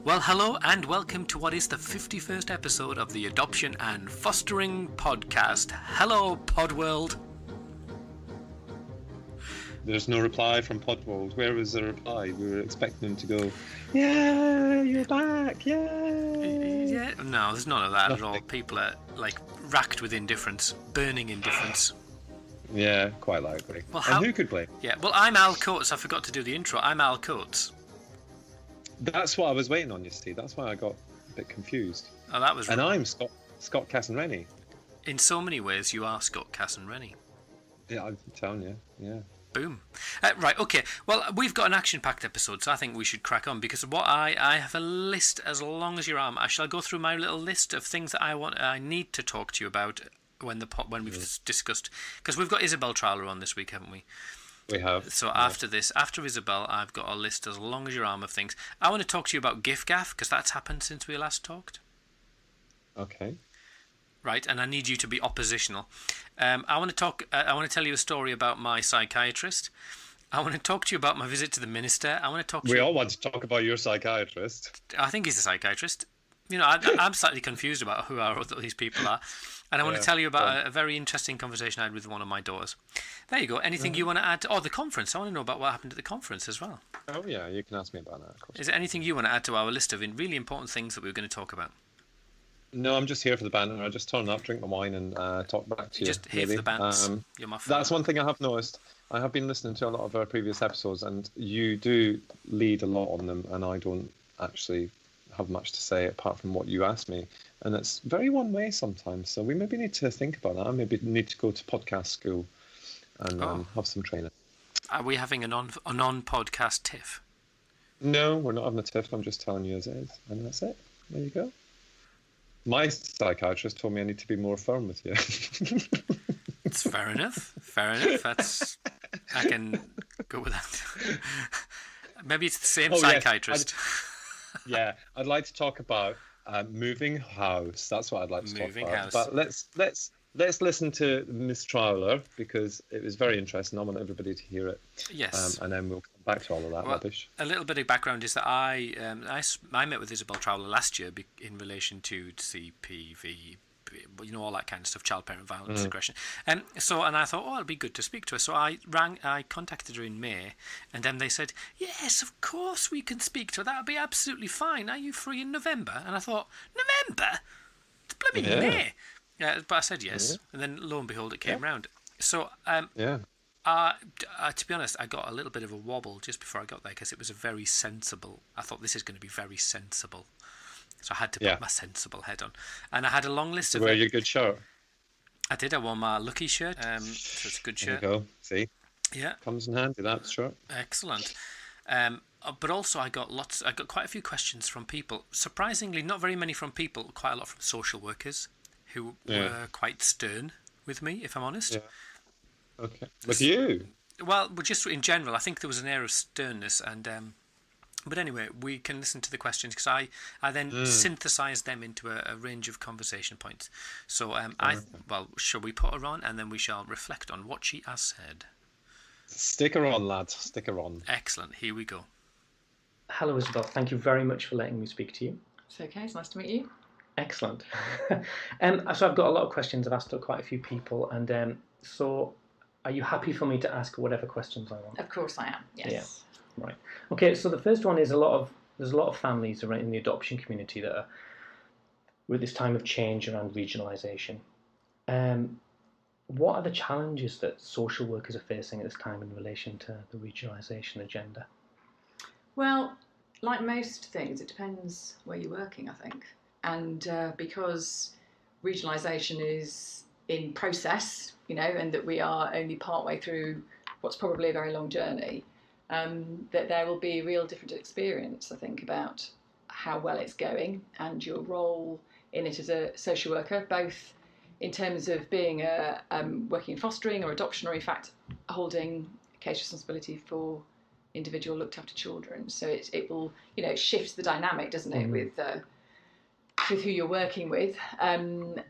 Well, hello and welcome to what is the 51st episode of the Adoption and Fostering Podcast. Hello, Podworld. There's no reply from Podworld. Where was the reply? We were expecting them to go, yeah, you're back, yay! Yeah, no, there's none of that Nothing. at all. People are, like, racked with indifference, burning indifference. Yeah, quite likely. Well, and who could blame? Yeah, well, I'm Al Coates. I forgot to do the intro. I'm Al Coates. That's what I was waiting on, you see. That's why I got a bit confused. Oh, that was... And I'm Scott Cass-and-Rennie. In so many ways, you are Scott Cass-and-Rennie. Yeah, I'm telling you, yeah. Boom. Right, okay. Well, we've got an action-packed episode, so I think we should crack on, because what I have a list as long as your arm. I shall go through my little list of things that I need to talk to you about when we've discussed, because we've got Isabelle Trowler on this week, haven't we? We have. So after Isabelle, I've got a list as long as your arm of things. I want to talk to you about Giff Gaff, because that's happened since we last talked. Okay. Right, and I need you to be oppositional. I want to tell you a story about my psychiatrist. I want to talk to you about my visit to the minister. I want to talk to you... We all want to talk about your psychiatrist. I think he's a psychiatrist. You know, I'm slightly confused about who these people are. And I want to tell you about a very interesting conversation I had with one of my daughters. There you go. Anything you want to add? The conference. I want to know about what happened at the conference as well. Oh, yeah, you can ask me about that, of course. Is there anything you want to add to our list of really important things that we were going to talk about? No, I'm just here for the banter. I just turn up, drink my wine, and talk back to you. Just here for the bands. You're my friend. That's one thing I have noticed. I have been listening to a lot of our previous episodes, and you do lead a lot on them, and I don't actually have much to say apart from what you asked me. And it's very one way sometimes. So we maybe need to think about that. Maybe need to go to podcast school and have some training. Are we having a non-podcast tiff? No, we're not having a tiff. I'm just telling you as it is. And that's it. There you go. My psychiatrist told me I need to be more firm with you. It's fair enough. Fair enough. I can go with that. Maybe it's the same psychiatrist. Yes. I'd like to talk about moving house. That's what I'd like to talk about. House. But let's listen to Miss Trowler, because it was very interesting. I want everybody to hear it. Yes. And then we'll come back to all of that rubbish. A little bit of background is that I met with Isabelle Trowler last year in relation to CPV, you know, all that kind of stuff, child parent violence, aggression. And I thought, it'd be good to speak to her. So I contacted her in May, and then they said, yes, of course we can speak to her. That would be absolutely fine. Are you free in November? And I thought, November? It's bloody May. Yeah, but I said yes, and then lo and behold, it came round. So, to be honest, I got a little bit of a wobble just before I got there, because it was I thought this is going to be very sensible. So I had to put my sensible head on. And I had a long list of... Wear your good shirt. I did. I wore my Lucky shirt. So it's a good shirt. There you go. See? Yeah. Comes in handy, that shirt. Excellent. But also I got quite a few questions from people. Surprisingly, not very many from people, quite a lot from social workers who were quite stern with me, if I'm honest. Yeah. Okay. With you? Well, just in general, I think there was an air of sternness, and but anyway, we can listen to the questions, because I then synthesised them into a range of conversation points. So shall we put her on, and then we shall reflect on what she has said. Stick her on, lads. Stick her on. Excellent. Here we go. Hello, Isabelle. Thank you very much for letting me speak to you. It's okay. It's nice to meet you. Excellent. So I've got a lot of questions. I've asked to quite a few people, and so are you happy for me to ask whatever questions I want? Of course I am. Yes. Yeah. Right. Okay. So the first one is there's a lot of families around in the adoption community that are with this time of change around regionalisation. What are the challenges that social workers are facing at this time in relation to the regionalisation agenda? Well, like most things, it depends where you're working, I think. And because regionalisation is in process, and that we are only partway through what's probably a very long journey, that there will be a real different experience, I think, about how well it's going and your role in it as a social worker, both in terms of being working in fostering or adoption, or in fact holding case responsibility for individual looked after children. So it will, it shifts the dynamic, doesn't it, with who you're working with.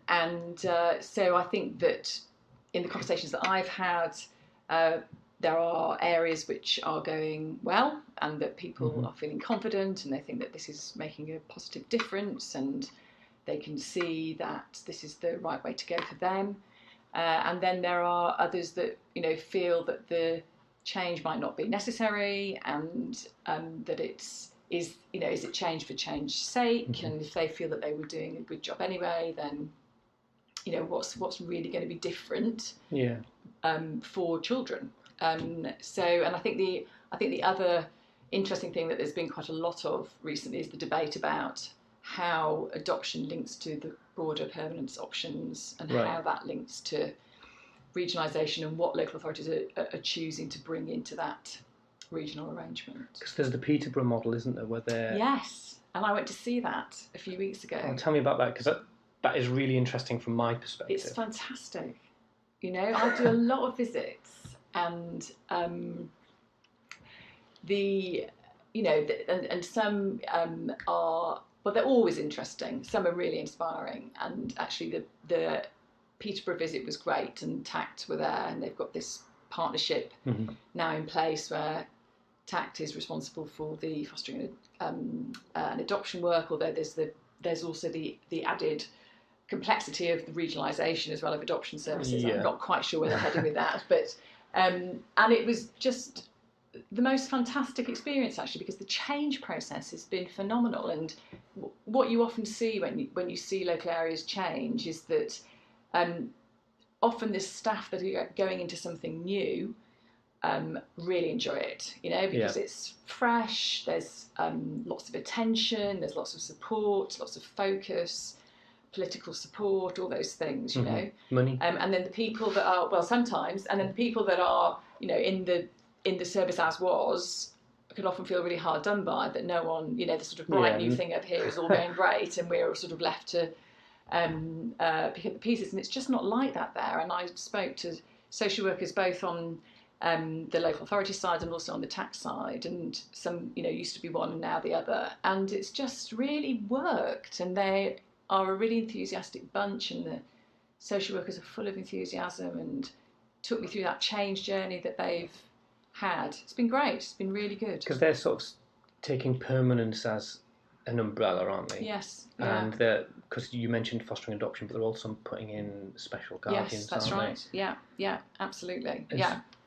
So I think that in the conversations that I've had there are areas which are going well, and that people are feeling confident, and they think that this is making a positive difference, and they can see that this is the right way to go for them. And then there are others that, feel that the change might not be necessary, and that is it change for change's sake? And if they feel that they were doing a good job anyway, then what's really going to be different for children? And I think the other interesting thing that there's been quite a lot of recently is the debate about how adoption links to the broader permanence options, and how that links to regionalisation, and what local authorities are choosing to bring into that regional arrangement. Because there's the Peterborough model, isn't there, where they're... Yes, and I went to see that a few weeks ago. Oh, tell me about that, because that is really interesting from my perspective. It's fantastic. I do a lot of visits, and and some are, well, they're always interesting. Some are really inspiring, and actually the Peterborough visit was great, and TACT were there, and they've got this partnership now in place where TACT is responsible for the fostering and adoption work, although there's also the added complexity of the regionalisation as well of adoption services. I'm not quite sure where they're heading with that, but and it was just the most fantastic experience, actually, because the change process has been phenomenal. And what you often see when you see local areas change is that often the staff that are going into something new really enjoy it, because it's fresh, there's lots of attention, there's lots of support, lots of focus, political support, all those things, Money. And then the people that are, well, sometimes, and then the people that are, in the service as was, can often feel really hard done by, that no one, the sort of bright new thing over here is all going great, and we're sort of left to pick up the pieces. And it's just not like that there. And I spoke to social workers both on the local authority side and also on the tax side, and some, used to be one and now the other. And it's just really worked, and they are a really enthusiastic bunch, and the social workers are full of enthusiasm, and took me through that change journey that they've had. It's been great. It's been really good. Because they're sort of taking permanence as an umbrella, aren't they? Yes. And because you mentioned fostering adoption, but they're also putting in special guardians. Yes, that's right. Yeah, absolutely.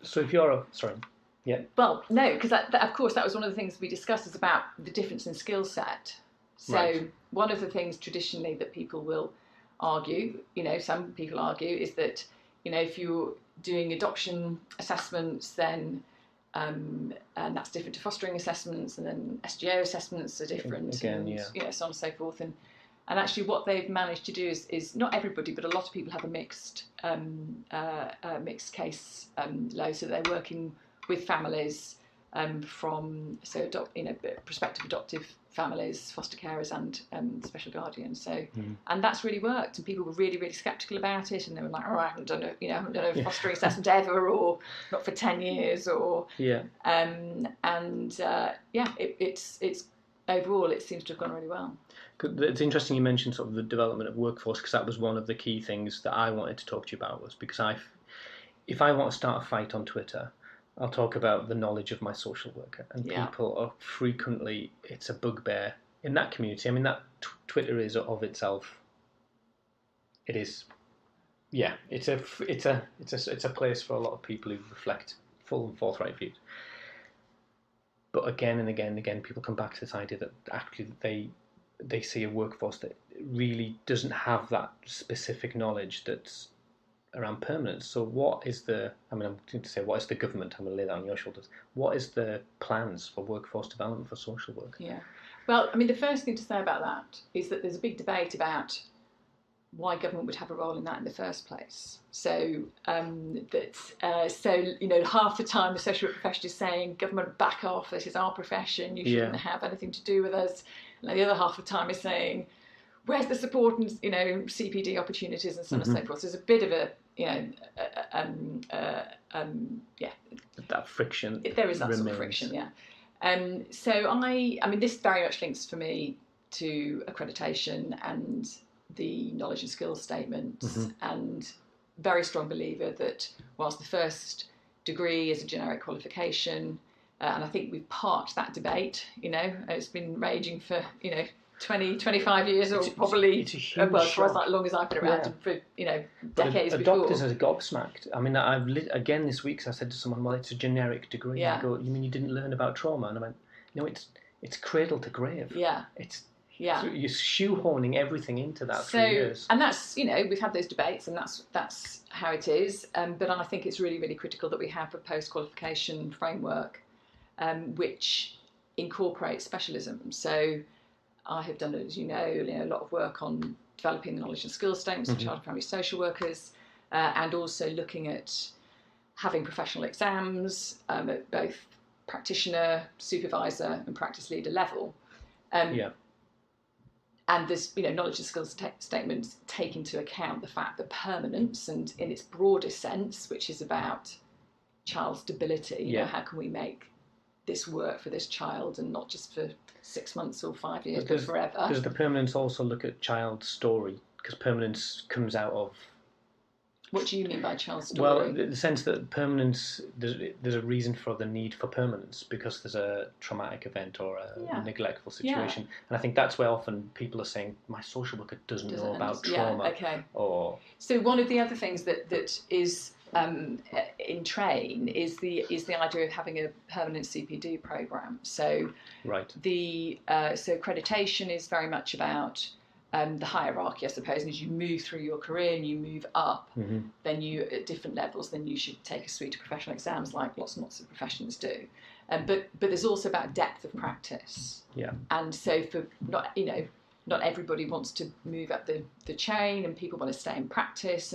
So if you're sorry. Yeah. Well, no, because of course that was one of the things we discussed, is about the difference in skill set. So one of the things traditionally that people will argue, some people argue, is that, if you're doing adoption assessments, then and that's different to fostering assessments, and then SGO assessments are different, again, and so on and so forth. And actually what they've managed to do is not everybody, but a lot of people have a mixed case load. So they're working with families from prospective adoptive families, foster carers, and special guardians. So and that's really worked, and people were really, really sceptical about it, and they were like, I haven't done a fostering assessment ever, or not for 10 years, or it's overall it seems to have gone really well. It's interesting you mentioned sort of the development of workforce, because that was one of the key things that I wanted to talk to you about, was because if I want to start a fight on Twitter, I'll talk about the knowledge of my social worker, and people are frequently, it's a bugbear in that community. I mean, that Twitter is of itself, it is, it's a place for a lot of people who reflect full and forthright views. But again and again and again, people come back to this idea that actually they see a workforce that really doesn't have that specific knowledge that's around permanence. So what is the government, I'm going to lay that on your shoulders, what is the plans for workforce development for social work? Yeah, well, I mean, the first thing to say about that is that there's a big debate about why government would have a role in that in the first place. So half the time the social work profession is saying, government, back off, this is our profession, you shouldn't have anything to do with us. And the other half of the time is saying, where's the support and CPD opportunities and so on and so forth. So there's a bit of a that friction. There is that sort of friction, So I mean, this very much links for me to accreditation and the knowledge and skills statements, and very strong believer that whilst the first degree as a generic qualification. And I think we've parked that debate, it's been raging for, 20, 25 years, or probably, it's a huge for shock. as long as I've been around, Yeah. for decades a before. doctor's are gobsmacked. I mean, again this week I said to someone, well, it's a generic degree. Yeah. I go, you mean you didn't learn about trauma? And I went, no, it's cradle to grave. Yeah. So you're shoehorning everything into that 3 years. And that's, we've had those debates, and that's how it is. But I think it's really, really critical that we have a post-qualification framework which incorporates specialism. So I have done, as you know, a lot of work on developing the knowledge and skills statements of child and family social workers, and also looking at having professional exams at both practitioner, supervisor and practice leader level. And this, knowledge and skills statements take into account the fact that permanence, and in its broadest sense, which is about child stability, how can we make this work for this child and not just for 6 months or 5 years, but forever. Does the permanence also look at child story? Because permanence comes out of... What do you mean by child story? Well, the sense that permanence, there's a reason for the need for permanence because there's a traumatic event or a neglectful situation. Yeah. And I think that's where often people are saying, my social worker doesn't know about trauma. Yeah, okay. Or... So one of the other things that is in train is the idea of having a permanent CPD program. So so accreditation is very much about the hierarchy, I suppose, and as you move through your career and you move up, then you at different levels, then you should take a suite of professional exams like lots and lots of professions do. But there's also about depth of practice. Yeah. And so for not everybody wants to move up the chain, and people want to stay in practice,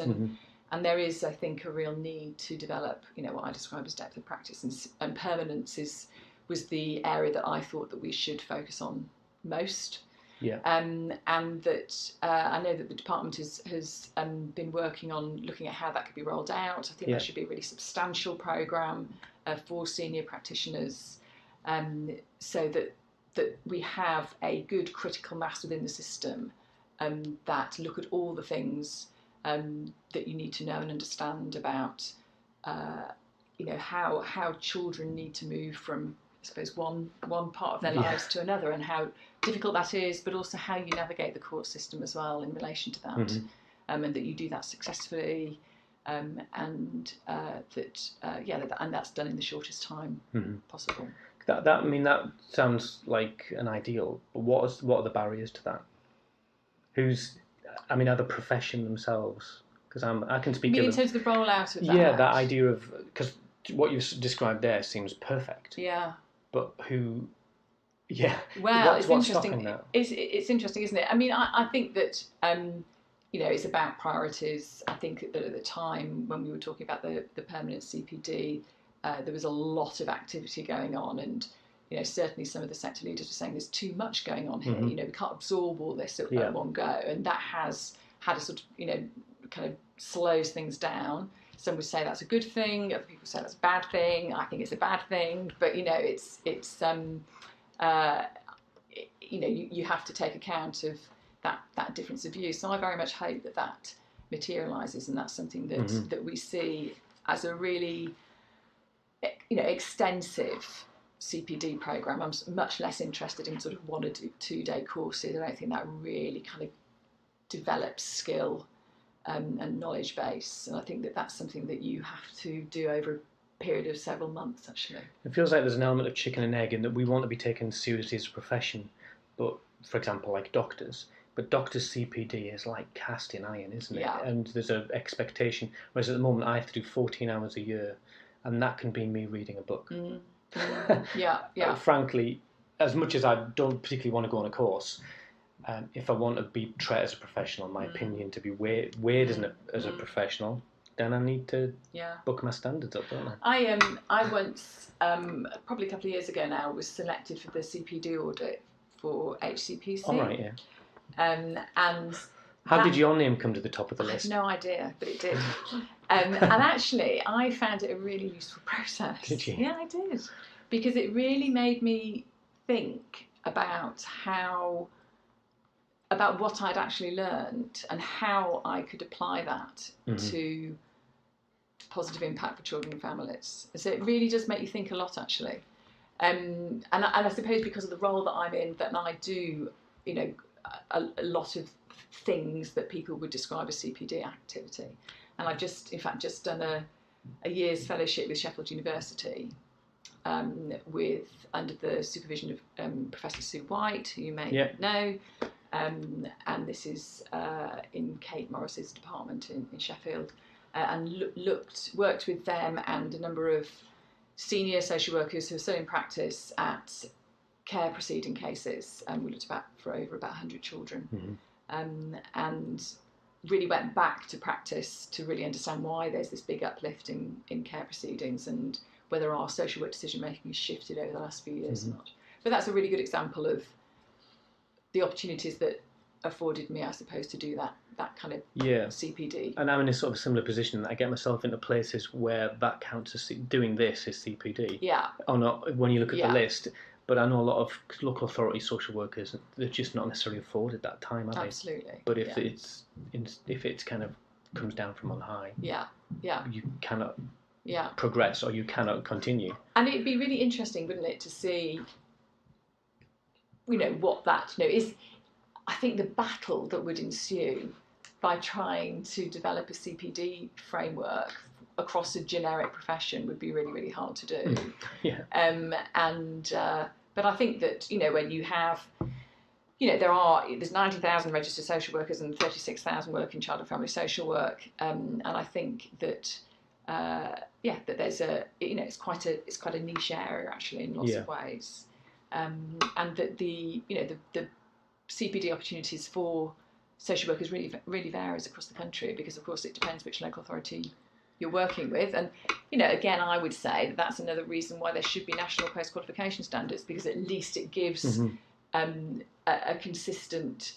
and there is, I think, a real need to develop, what I describe as depth of practice, and permanence was the area that I thought that we should focus on most. Yeah. And that I know that the department has been working on looking at how that could be rolled out. I think that should be a really substantial programme for senior practitioners, so that we have a good critical mass within the system that look at all the things that you need to know and understand about, how children need to move from, I suppose, one part of their lives to another, and how difficult that is, but also how you navigate the court system as well in relation to that, and that you do that successfully, and that's done in the shortest time possible. That sounds like an ideal. But what are the barriers to that? Are the profession themselves? Because I can speak. In terms of the rollout of that. Yeah, that idea of, because what you've described there seems perfect. Yeah. But who? Yeah. Well, it's what's interesting. Stopping that? It's interesting, isn't it? I think that it's about priorities. I think that at the time when we were talking about the permanent CPD, there was a lot of activity going on, and certainly some of the sector leaders were saying there's too much going on here. We can't absorb all this at one go, and that has had a sort of kind of slows things down. Some would say that's a good thing. Other people say that's a bad thing. I think it's a bad thing, but you have to take account of that difference of view. So I very much hope that materialises, and that's something that we see as a really extensive CPD programme. I'm much less interested in sort of 1 or 2 day courses. I don't think that really kind of develops skill and knowledge base, and I think that's something that you have to do over a period of several months, actually. It feels like there's an element of chicken and egg in that we want to be taken seriously as a profession, but for example like doctors, but doctors' CPD is like cast in iron, isn't it? And there's an expectation, whereas at the moment I have to do 14 hours a year, and that can be me reading a book. Frankly, as much as I don't particularly want to go on a course, if I want to be treated as a professional, my opinion to be weighed as a professional, then I need to book my standards up, don't I? I once, probably a couple of years ago now, was selected for the CPD audit for HCPC. All right, yeah. And how did your name come to the top of the list? I have no idea, but it did. And actually, I found it a really useful process. Did you? Yeah, I did. Because it really made me think about what I'd actually learned and how I could apply that to positive impact for children and families. So it really does make you think a lot, actually. And I suppose because of the role that I'm in, that I do, a lot of things that people would describe as CPD activity. And I've just done a year's fellowship with Sheffield University, under the supervision of Professor Sue White, who you may know. And this is in Kate Morris's department in Sheffield, and worked with them and a number of senior social workers who are still in practice at care proceeding cases. We looked for over about 100 children, and really went back to practice to really understand why there's this big uplift in care proceedings and whether our social work decision making has shifted over the last few years or not. But that's a really good example of the opportunities that afforded me, I suppose, to do that kind of CPD. And I'm in a sort of similar position. I get myself into places where that counts as doing this is CPD. Yeah. Or not when you look at the list. But I know a lot of local authority social workers, they're just not necessarily afforded that time, are they? Absolutely. But if it's kind of comes down from on high, you cannot progress or you cannot continue. And it'd be really interesting, wouldn't it, to see, what that is. I think the battle that would ensue by trying to develop a CPD framework across a generic profession would be really, really hard to do. But I think that, when you have, there's 90,000 registered social workers and 36,000 work in child and family social work. And I think that, that there's it's quite a niche area actually in lots of ways. And that the CPD opportunities for social workers really, really varies across the country, because of course it depends which local authority you're working with. And again, I would say that that's another reason why there should be national post-qualification standards, because at least it gives a consistent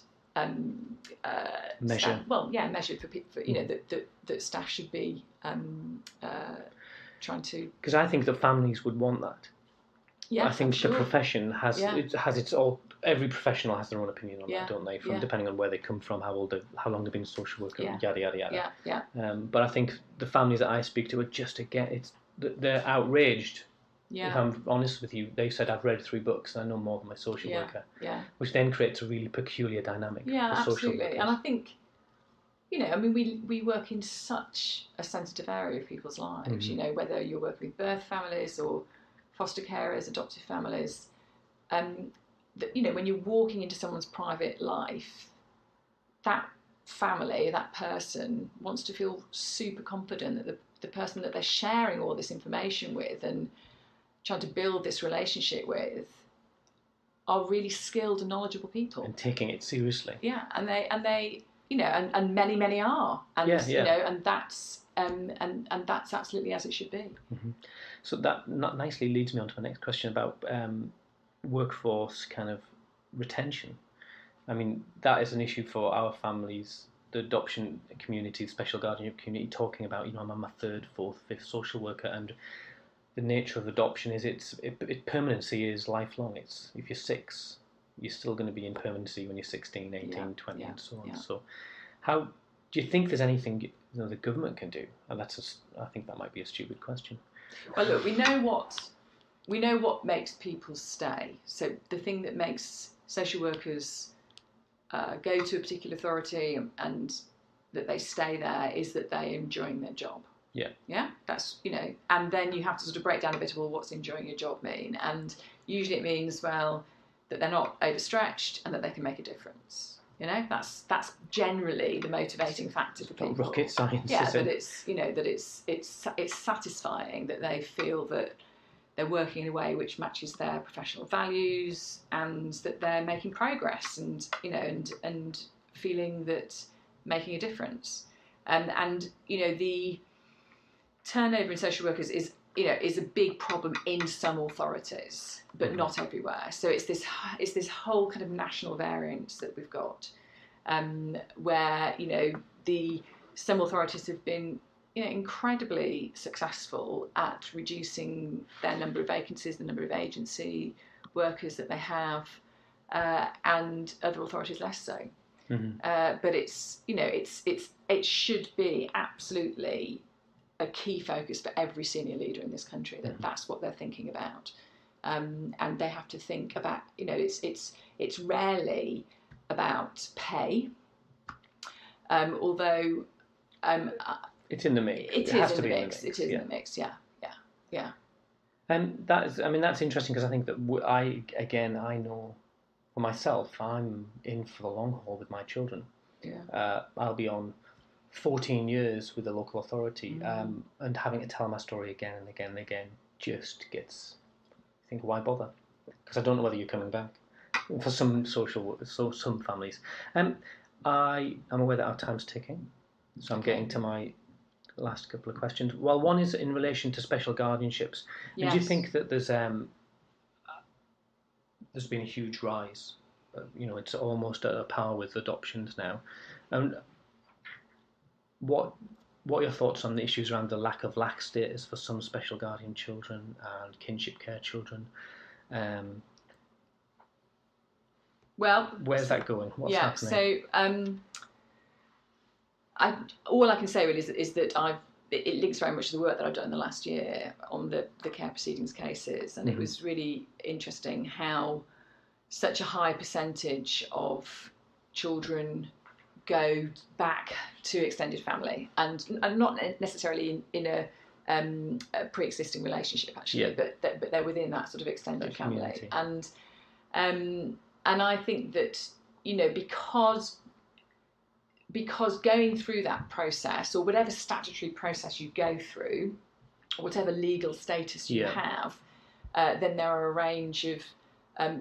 measure. Measure for people. That staff should be trying to. Because I think that families would want that. Yeah, I think the profession has its all. Every professional has their own opinion on that, don't they? Depending on where they come from, how long they've been a social worker, yada yada yada. But I think the families that I speak to are just they're outraged. Yeah. If I'm honest with you, they said I've read 3 books and I know more than my social worker. Yeah. Which then creates a really peculiar dynamic. Yeah, for social absolutely. workers. And I think, we work in such a sensitive area of people's lives. Whether you're working with birth families or foster carers, adoptive families. When you're walking into someone's private life, that family, that person wants to feel super confident that the person that they're sharing all this information with and trying to build this relationship with are really skilled and knowledgeable people. And taking it seriously. Yeah, and they and many are. And and that's absolutely as it should be. Mm-hmm. So that nicely leads me on to my next question about workforce kind of retention. I mean, that is an issue for our families, the adoption community, the special guardianship community, talking about, I'm on my 3rd, 4th, 5th social worker, and the nature of adoption is permanency is lifelong. It's if you're 6, you're still going to be in permanency when you're 16, 18, 20 and so on. Yeah. So how do you think there's anything the government can do? And I think that might be a stupid question. Well, look, we know what makes people stay. So the thing that makes social workers go to a particular authority and that they stay there is that they're enjoying their job. Yeah. Yeah. That's and then you have to sort of break down a bit of what's enjoying your job mean, and usually it means that they're not overstretched and that they can make a difference. That's generally the motivating factor for people. Rocket science. Yeah, that it's satisfying that they feel that they're working in a way which matches their professional values and that they're making progress and feeling that making a difference. And the turnover in social workers is a big problem in some authorities, but not everywhere. So it's this whole kind of national variance that we've got, where some authorities have been incredibly successful at reducing their number of vacancies, the number of agency workers that they have, and other authorities less so. Mm-hmm. But it should be absolutely a key focus for every senior leader in this country, that that's what they're thinking about. And they have to think about, it's rarely about pay, although it's in the mix. It is in the mix. It is in the mix. Yeah. And that's interesting, because I think that I know for myself, I'm in for the long haul with my children. Yeah. I'll be on 14 years with the local authority, and having to tell my story again and again and again just gets. I think, why bother? Because I don't know whether you're coming back. For some some families. I am aware that our time's ticking, so I'm getting to my last couple of questions. Well, one is in relation to special guardianships. Yes. Do you think that there's been a huge rise? It's almost at a par with adoptions now. And what are your thoughts on the issues around the lack of lax status for some special guardian children and kinship care children? Well, where's that going? What's happening? So all I can say really is that it links very much to the work that I've done in the last year on the care proceedings cases, and it was really interesting how such a high percentage of children go back to extended family, and not necessarily in a pre-existing relationship actually, but they're within that sort of extended family, and I think that because going through that process, or whatever statutory process you go through, whatever legal status you have, then there are a range of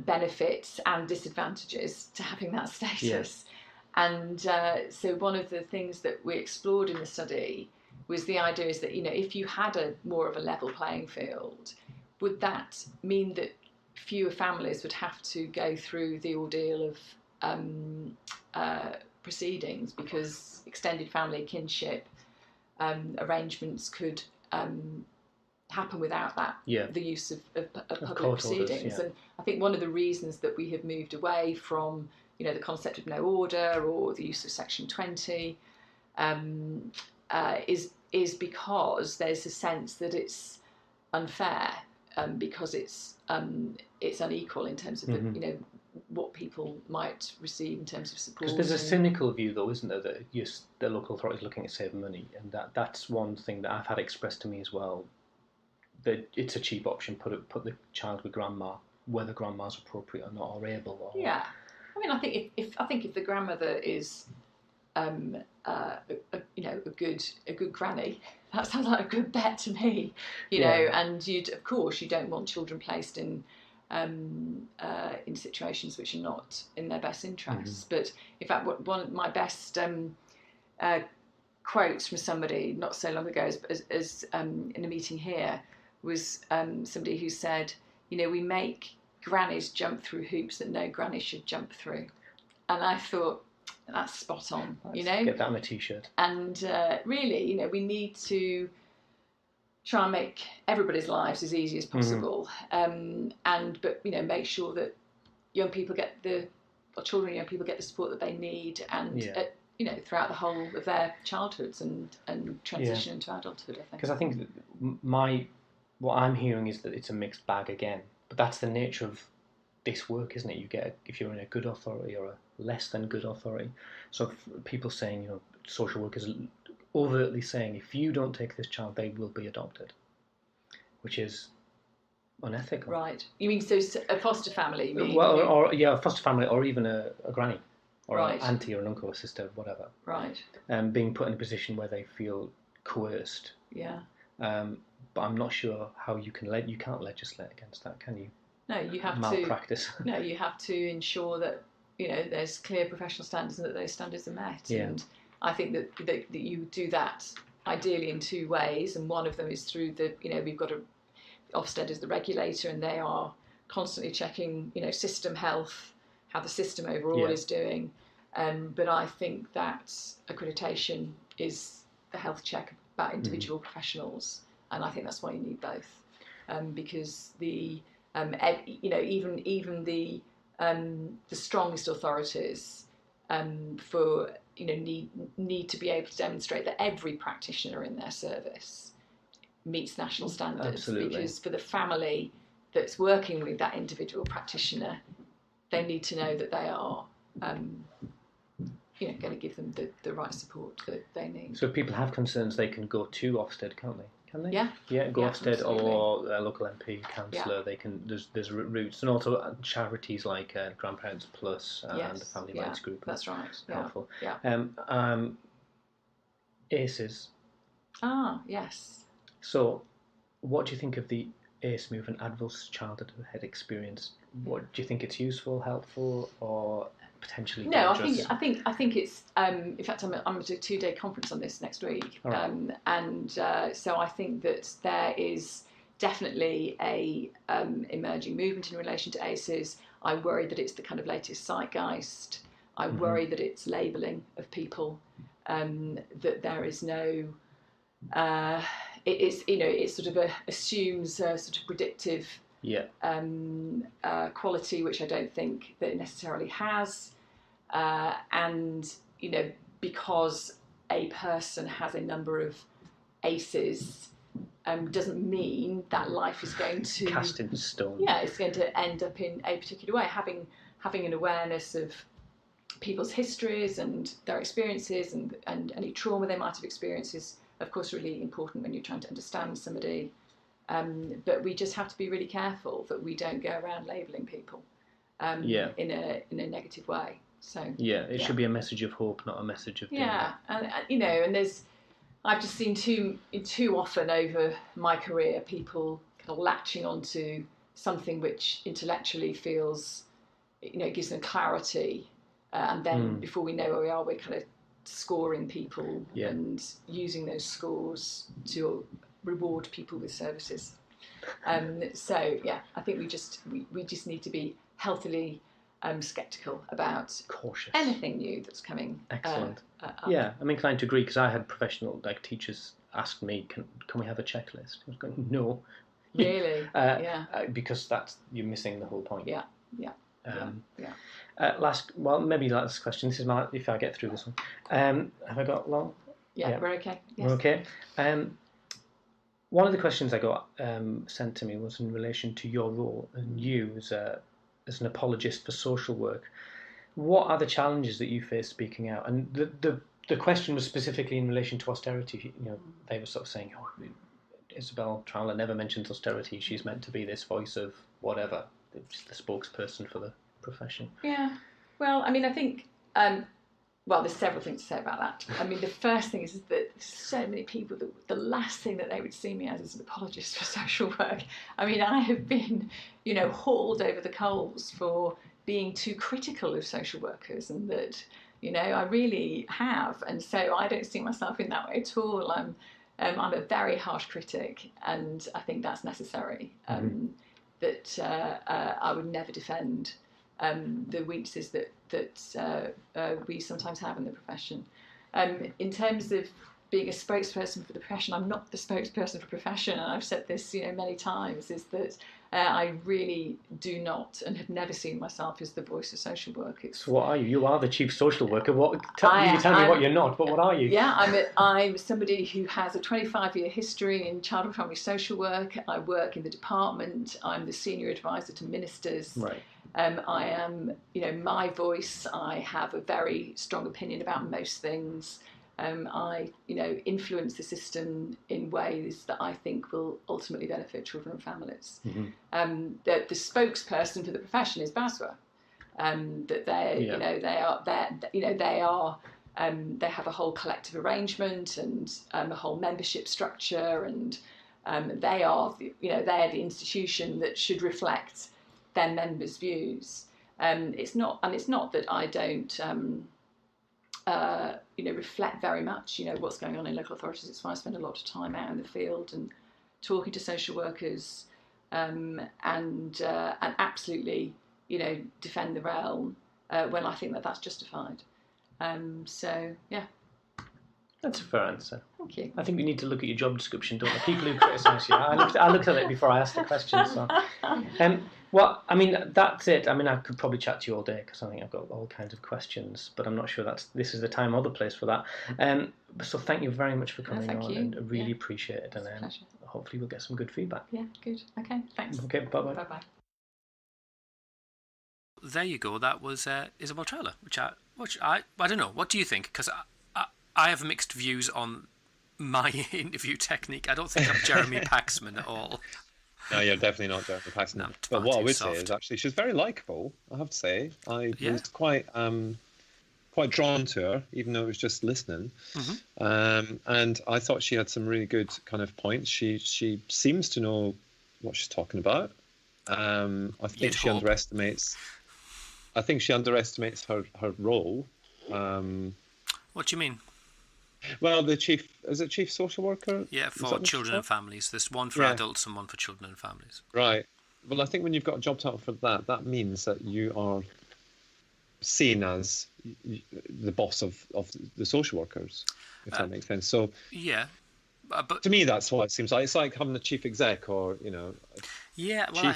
benefits and disadvantages to having that status. Yes. And so one of the things that we explored in the study was the idea is that, if you had a more of a level playing field, would that mean that fewer families would have to go through the ordeal of proceedings, because extended family kinship arrangements could happen without that, the use of public proceedings. And I think one of the reasons that we have moved away from the concept of no order or the use of Section 20 is because there's a sense that it's unfair, because it's unequal in terms of what people might receive in terms of support. Because there's a cynical view, though, isn't there, that the local authority is looking at saving money, and that's one thing that I've had expressed to me as well. That it's a cheap option. Put the child with grandma, whether grandma's appropriate or not, or able. Or... Yeah, I think if the grandmother is a good granny, that sounds like a good bet to me. You know, and you don't want children placed in situations which are not in their best interests. But in fact, one of my best quotes from somebody not so long ago, as in a meeting here, was somebody who said, we make grannies jump through hoops that no granny should jump through. And I thought, that's spot on. Get that on a t-shirt. And really, we need to try and make everybody's lives as easy as possible, but make sure that children and young people get the support that they need, and throughout the whole of their childhoods and transition into adulthood. I think. Because I think that what I'm hearing is that it's a mixed bag again, but that's the nature of this work, isn't it? You get if you're in a good authority or a less than good authority. So people saying, social workers overtly saying, if you don't take this child, they will be adopted, which is unethical. Right. You mean so a foster family? You mean? Well, or a foster family, or even a granny, or an auntie, or an uncle, or sister, whatever. Right. Being put in a position where they feel coerced. Yeah. But I'm not sure how you can't legislate against that, can you? No, you have malpractice. No, you have to ensure that there's clear professional standards and that those standards are met. Yeah. And I think that you do that ideally in two ways, and one of them is through we've got Ofsted is the regulator, and they are constantly checking system health, how the system overall is doing. But I think that accreditation is the health check about individual professionals, and I think that's why you need both, because the even the strongest authorities for need to be able to demonstrate that every practitioner in their service meets national standards. Absolutely. Because for the family that's working with that individual practitioner, they need to know that they are going to give them the right support that they need. So if people have concerns, they can go to Ofsted, can't they? Can they? Yeah. Yeah, go Yeah, Ofsted absolutely. or a local MP, councillor. They can. There's routes, and also charities like Grandparents Plus and the Family Rights Group. That's right. Helpful. Yeah. ACEs. Yes. So, what do you think of the ACE movement, Adverse Childhood Experience? What do you think? It's useful, helpful, or potentially dangerous? No, I think it's. In fact, I'm at a 2-day conference on this next week, right. So I think that there is definitely a emerging movement in relation to ACEs. I worry that it's the kind of latest zeitgeist. I worry that it's labelling of people. That there is no. It sort of assumes a sort of predictive. Quality, which I don't think that it necessarily has, and because a person has a number of ACEs doesn't mean that life is going to cast in stone. Yeah, it's going to end up in a particular way. Having an awareness of people's histories and their experiences and any trauma they might have experienced is, of course, really important when you're trying to understand somebody. But we just have to be really careful that we don't go around labelling people in a negative way. So it should be a message of hope, not a message of doom. and I've just seen too often over my career people kind of latching onto something which intellectually feels, gives them clarity, and then before we know where we are, we're kind of scoring people and using those scores to reward people with services. I think we just need to be healthily sceptical about cautious anything new that's coming. Excellent. Up. I'm inclined to agree, because I had professional teachers ask me, can we have a checklist? I was going, no. Really? Because you're missing the whole point. Last question. This is if I get through this one. Have I got long? Yeah, we're okay. Yes. We're okay. One of the questions I got sent to me was in relation to your role and you as an apologist for social work. What are the challenges that you face speaking out? And the question was specifically in relation to austerity. They were sort of saying, Isabelle Trowler never mentions austerity. She's meant to be this voice of whatever, just the spokesperson for the profession. Yeah. Well, I think. There's several things to say about that. The first thing is that so many people, the last thing that they would see me as is an apologist for social work. I have been, hauled over the coals for being too critical of social workers, and that, I really have. And so I don't see myself in that way at all. I'm a very harsh critic, and I think that's necessary. That I would never defend the weaknesses that we sometimes have in the profession. In terms of being a spokesperson for the profession, I'm not the spokesperson for the profession, and I've said this many times, is that I really do not and have never seen myself as the voice of social work. So what are you? You are the chief social worker. You tell me what you're not, but what are you? Yeah, I'm somebody who has a 25-year history in child and family social work. I work in the department. I'm the senior advisor to ministers. Right. I am, my voice. I have a very strong opinion about most things. I, influence the system in ways that I think will ultimately benefit children and families. The spokesperson for the profession is BASWA. That they have a whole collective arrangement and a whole membership structure, and they are, they're the institution that should reflect their members' views. It's not that I don't, reflect very much, what's going on in local authorities. It's why I spend a lot of time out in the field and talking to social workers, and absolutely, defend the realm when I think that that's justified. That's a fair answer. Thank you. I think we need to look at your job description, don't we? People who criticise you. I looked at it before I asked the question. So, well, I mean, that's it. I mean, I could probably chat to you all day because I think I've got all kinds of questions, but I'm not sure this is the time or the place for that. So thank you very much for coming on, and I really appreciate it. And hopefully we'll get some good feedback. Yeah, good. Okay, thanks. Okay, bye-bye. Bye-bye. There you go. That was Isabelle Trowler, which I don't know. What do you think? Because I have mixed views on my interview technique. I don't think I'm Jeremy Paxman at all. No, you're definitely not Jeremy Paxman. No, but what I would say is actually she's very likable, I have to say. I was quite drawn to her, even though it was just listening. Mm-hmm. And I thought she had some really good kind of points. She seems to know what she's talking about. I think she underestimates her role. What do you mean? Well, the chief social worker? Yeah, for children and families. There's one for adults and one for children and families. Right. Well, I think when you've got a job title for that means that you are seen as the boss of the social workers, if that makes sense. So yeah, but to me, that's what it seems like. It's like having a chief exec, or yeah, well,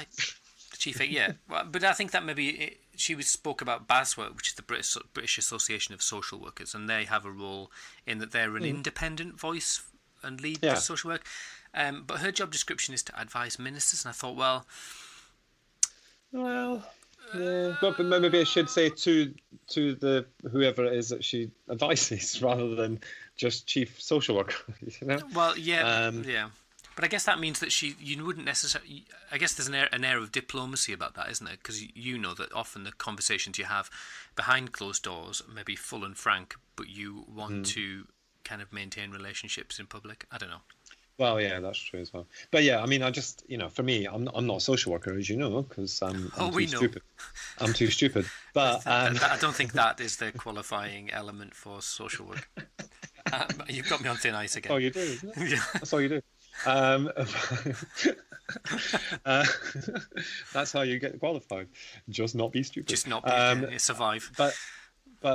the chief, yeah. Well, but I think that maybe she spoke about BASWA, which is the British Association of Social Workers, and they have a role in that they're an independent voice and lead for social work. But her job description is to advise ministers, and I thought, well, yeah, but maybe I should say to the whoever it is that she advises, rather than just chief social worker. Well, yeah, yeah. But I guess that means that you wouldn't necessarily. I guess there's an air of diplomacy about that, isn't there? Because you know that often the conversations you have behind closed doors may be full and frank, but you want to kind of maintain relationships in public. I don't know. Well, yeah, that's true as well. But yeah, I mean, I just, for me, I'm not a social worker, as you know, because I'm too stupid. I'm too stupid. But I don't think that is the qualifying element for social work. You've got me on thin ice again. Oh, you do, isn't it? Yeah. That's all you do. That's how you get qualified. Just not be stupid. Just not be survive. But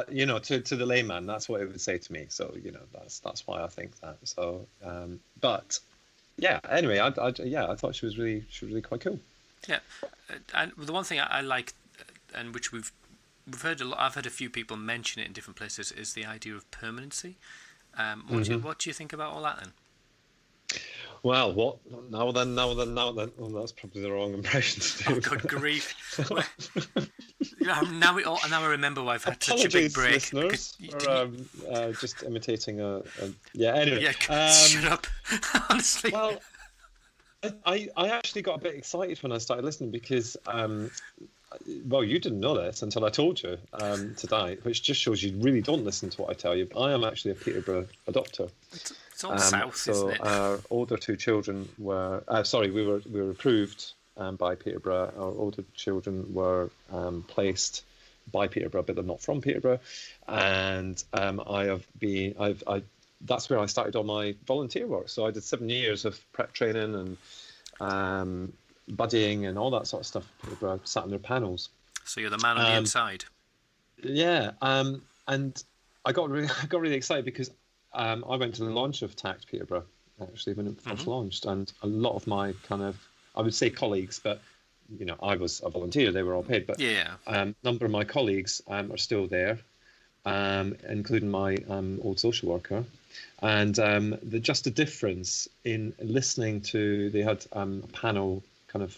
to the layman, that's what it would say to me. So that's why I think that. So but yeah. Anyway, I thought she was really quite cool. Yeah, and the one thing I like, and which we've heard a lot. I've heard a few people mention it in different places, is the idea of permanency. What do you think about all that then? Well, what now then? Well, that's probably the wrong impression to do. Oh, good grief! Now I remember why I've had such a big break. Listeners, for just imitating a anyway. Yeah, shut up. Honestly. Well, I actually got a bit excited when I started listening because well, you didn't know this until I told you today, which just shows you really don't listen to what I tell you. But I am actually a Peterborough adopter. It's all south, isn't it? So our older two children were we were approved by Peterborough. Our older children were placed by Peterborough, but they're not from Peterborough. And that's where I started all my volunteer work. So I did 7 years of prep training and buddying and all that sort of stuff. Peterborough sat on their panels. So you're the man on the inside. Yeah, and I got really excited because I went to the launch of TACT Peterborough actually when it first launched, and a lot of my kind of, I would say colleagues, but I was a volunteer; they were all paid. But number of my colleagues are still there, including my old social worker, and just the difference in listening to. They had a panel kind of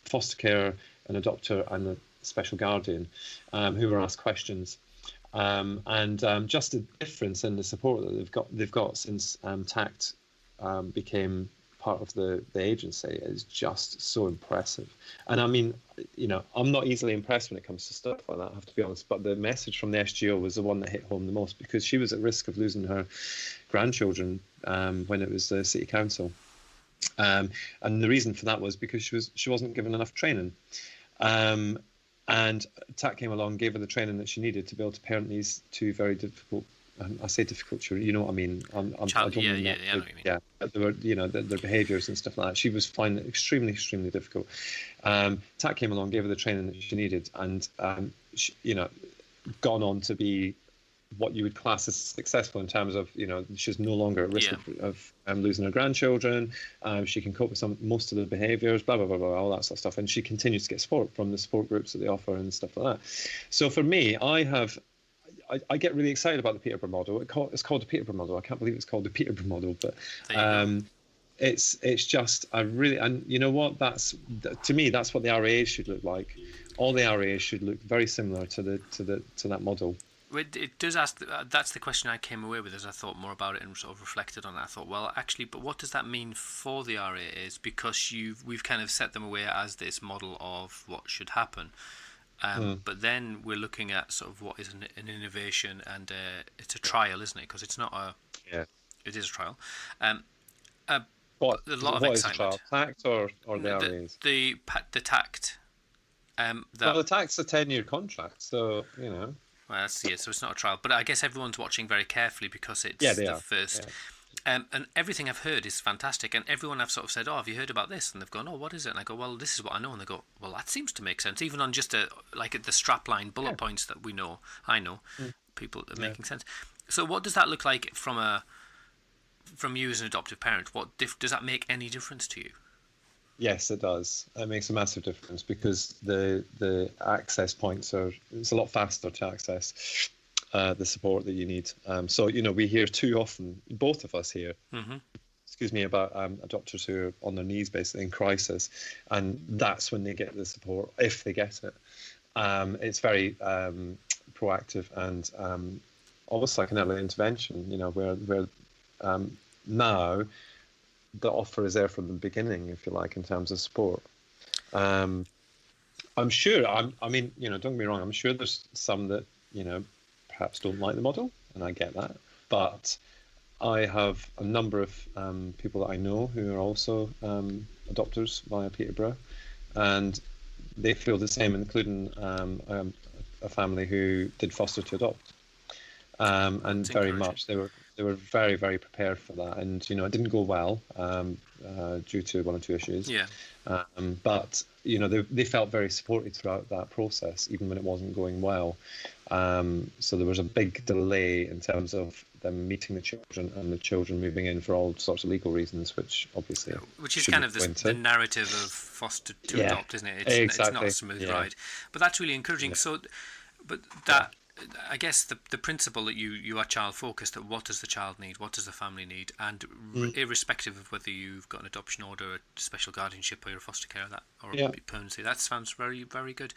foster care, an adopter, and a special guardian, who were asked questions. And just the difference in the support that they've got since TACT became part of the agency is just so impressive. And I mean, I'm not easily impressed when it comes to stuff like that, I have to be honest. But the message from the SGO was the one that hit home the most, because she was at risk of losing her grandchildren when it was the city council. And the reason for that was because she wasn't given enough training. And TAC came along, gave her the training that she needed to be able to parent these two very difficult. I say difficult children, you know what I mean. I know what you mean. Yeah, they were, their behaviours and stuff like that. She was finding it extremely, extremely difficult. TAC came along, gave her the training that she needed, and she, gone on to be what you would class as successful in terms of, she's no longer at risk Yeah. of losing her grandchildren. She can cope with most of the behaviours, blah, blah, blah, blah, all that sort of stuff. And she continues to get support from the support groups that they offer and stuff like that. So for me, I get really excited about the Peterborough model. It's called the Peterborough model. I can't believe it's called the Peterborough model, but it's just and you know what? To me, that's what the RAs should look like. All the RAs should look very similar to that model. It does ask. That's the question I came away with as I thought more about it and sort of reflected on it. I thought, well, actually, but what does that mean for the RAs? Because we've kind of set them away as this model of what should happen. But then we're looking at sort of what is an innovation, and it's a trial, isn't it? Because it's not it is a trial. What a lot of what excitement. Is a trial? Tact or the RAs? The tact. The tact's a 10-year contract, so Well, that's it. So it's not a trial, but I guess everyone's watching very carefully because it's the first. Yeah. And everything I've heard is fantastic, and everyone I've sort of said, "Oh, have you heard about this?" And they've gone, "Oh, what is it?" And I go, "Well, this is what I know." And they go, "Well, that seems to make sense," even on just the strapline bullet points that I know, people are making sense. So, what does that look like from you as an adoptive parent? Does that make any difference to you? Yes, it does. It makes a massive difference because the access points it's a lot faster to access the support that you need. So we hear too often, both of us hear, about adopters who are on their knees basically in crisis, and that's when they get the support, if they get it. It's very proactive and almost like an early intervention. Where now the offer is there from the beginning, if you like, in terms of support. I'm sure. Don't get me wrong. I'm sure there's some that perhaps don't like the model, and I get that. But I have a number of people that I know who are also adopters via Peterborough, and they feel the same, including a family who did foster to adopt, and That's very encouraging. much they were very, very prepared for that. And it didn't go well due to one or two issues. Yeah. But they felt very supported throughout that process, even when it wasn't going well. So there was a big delay in terms of them meeting the children and the children moving in for all sorts of legal reasons, which obviously is kind of the narrative of foster to adopt, isn't it? It's not a smooth ride, but that's really encouraging. So, but that. I guess the principle that you are child focused, that what does the child need, what does the family need, and irrespective of whether you've got an adoption order, a special guardianship, or you're a foster care, or a permanency, that sounds very, very good.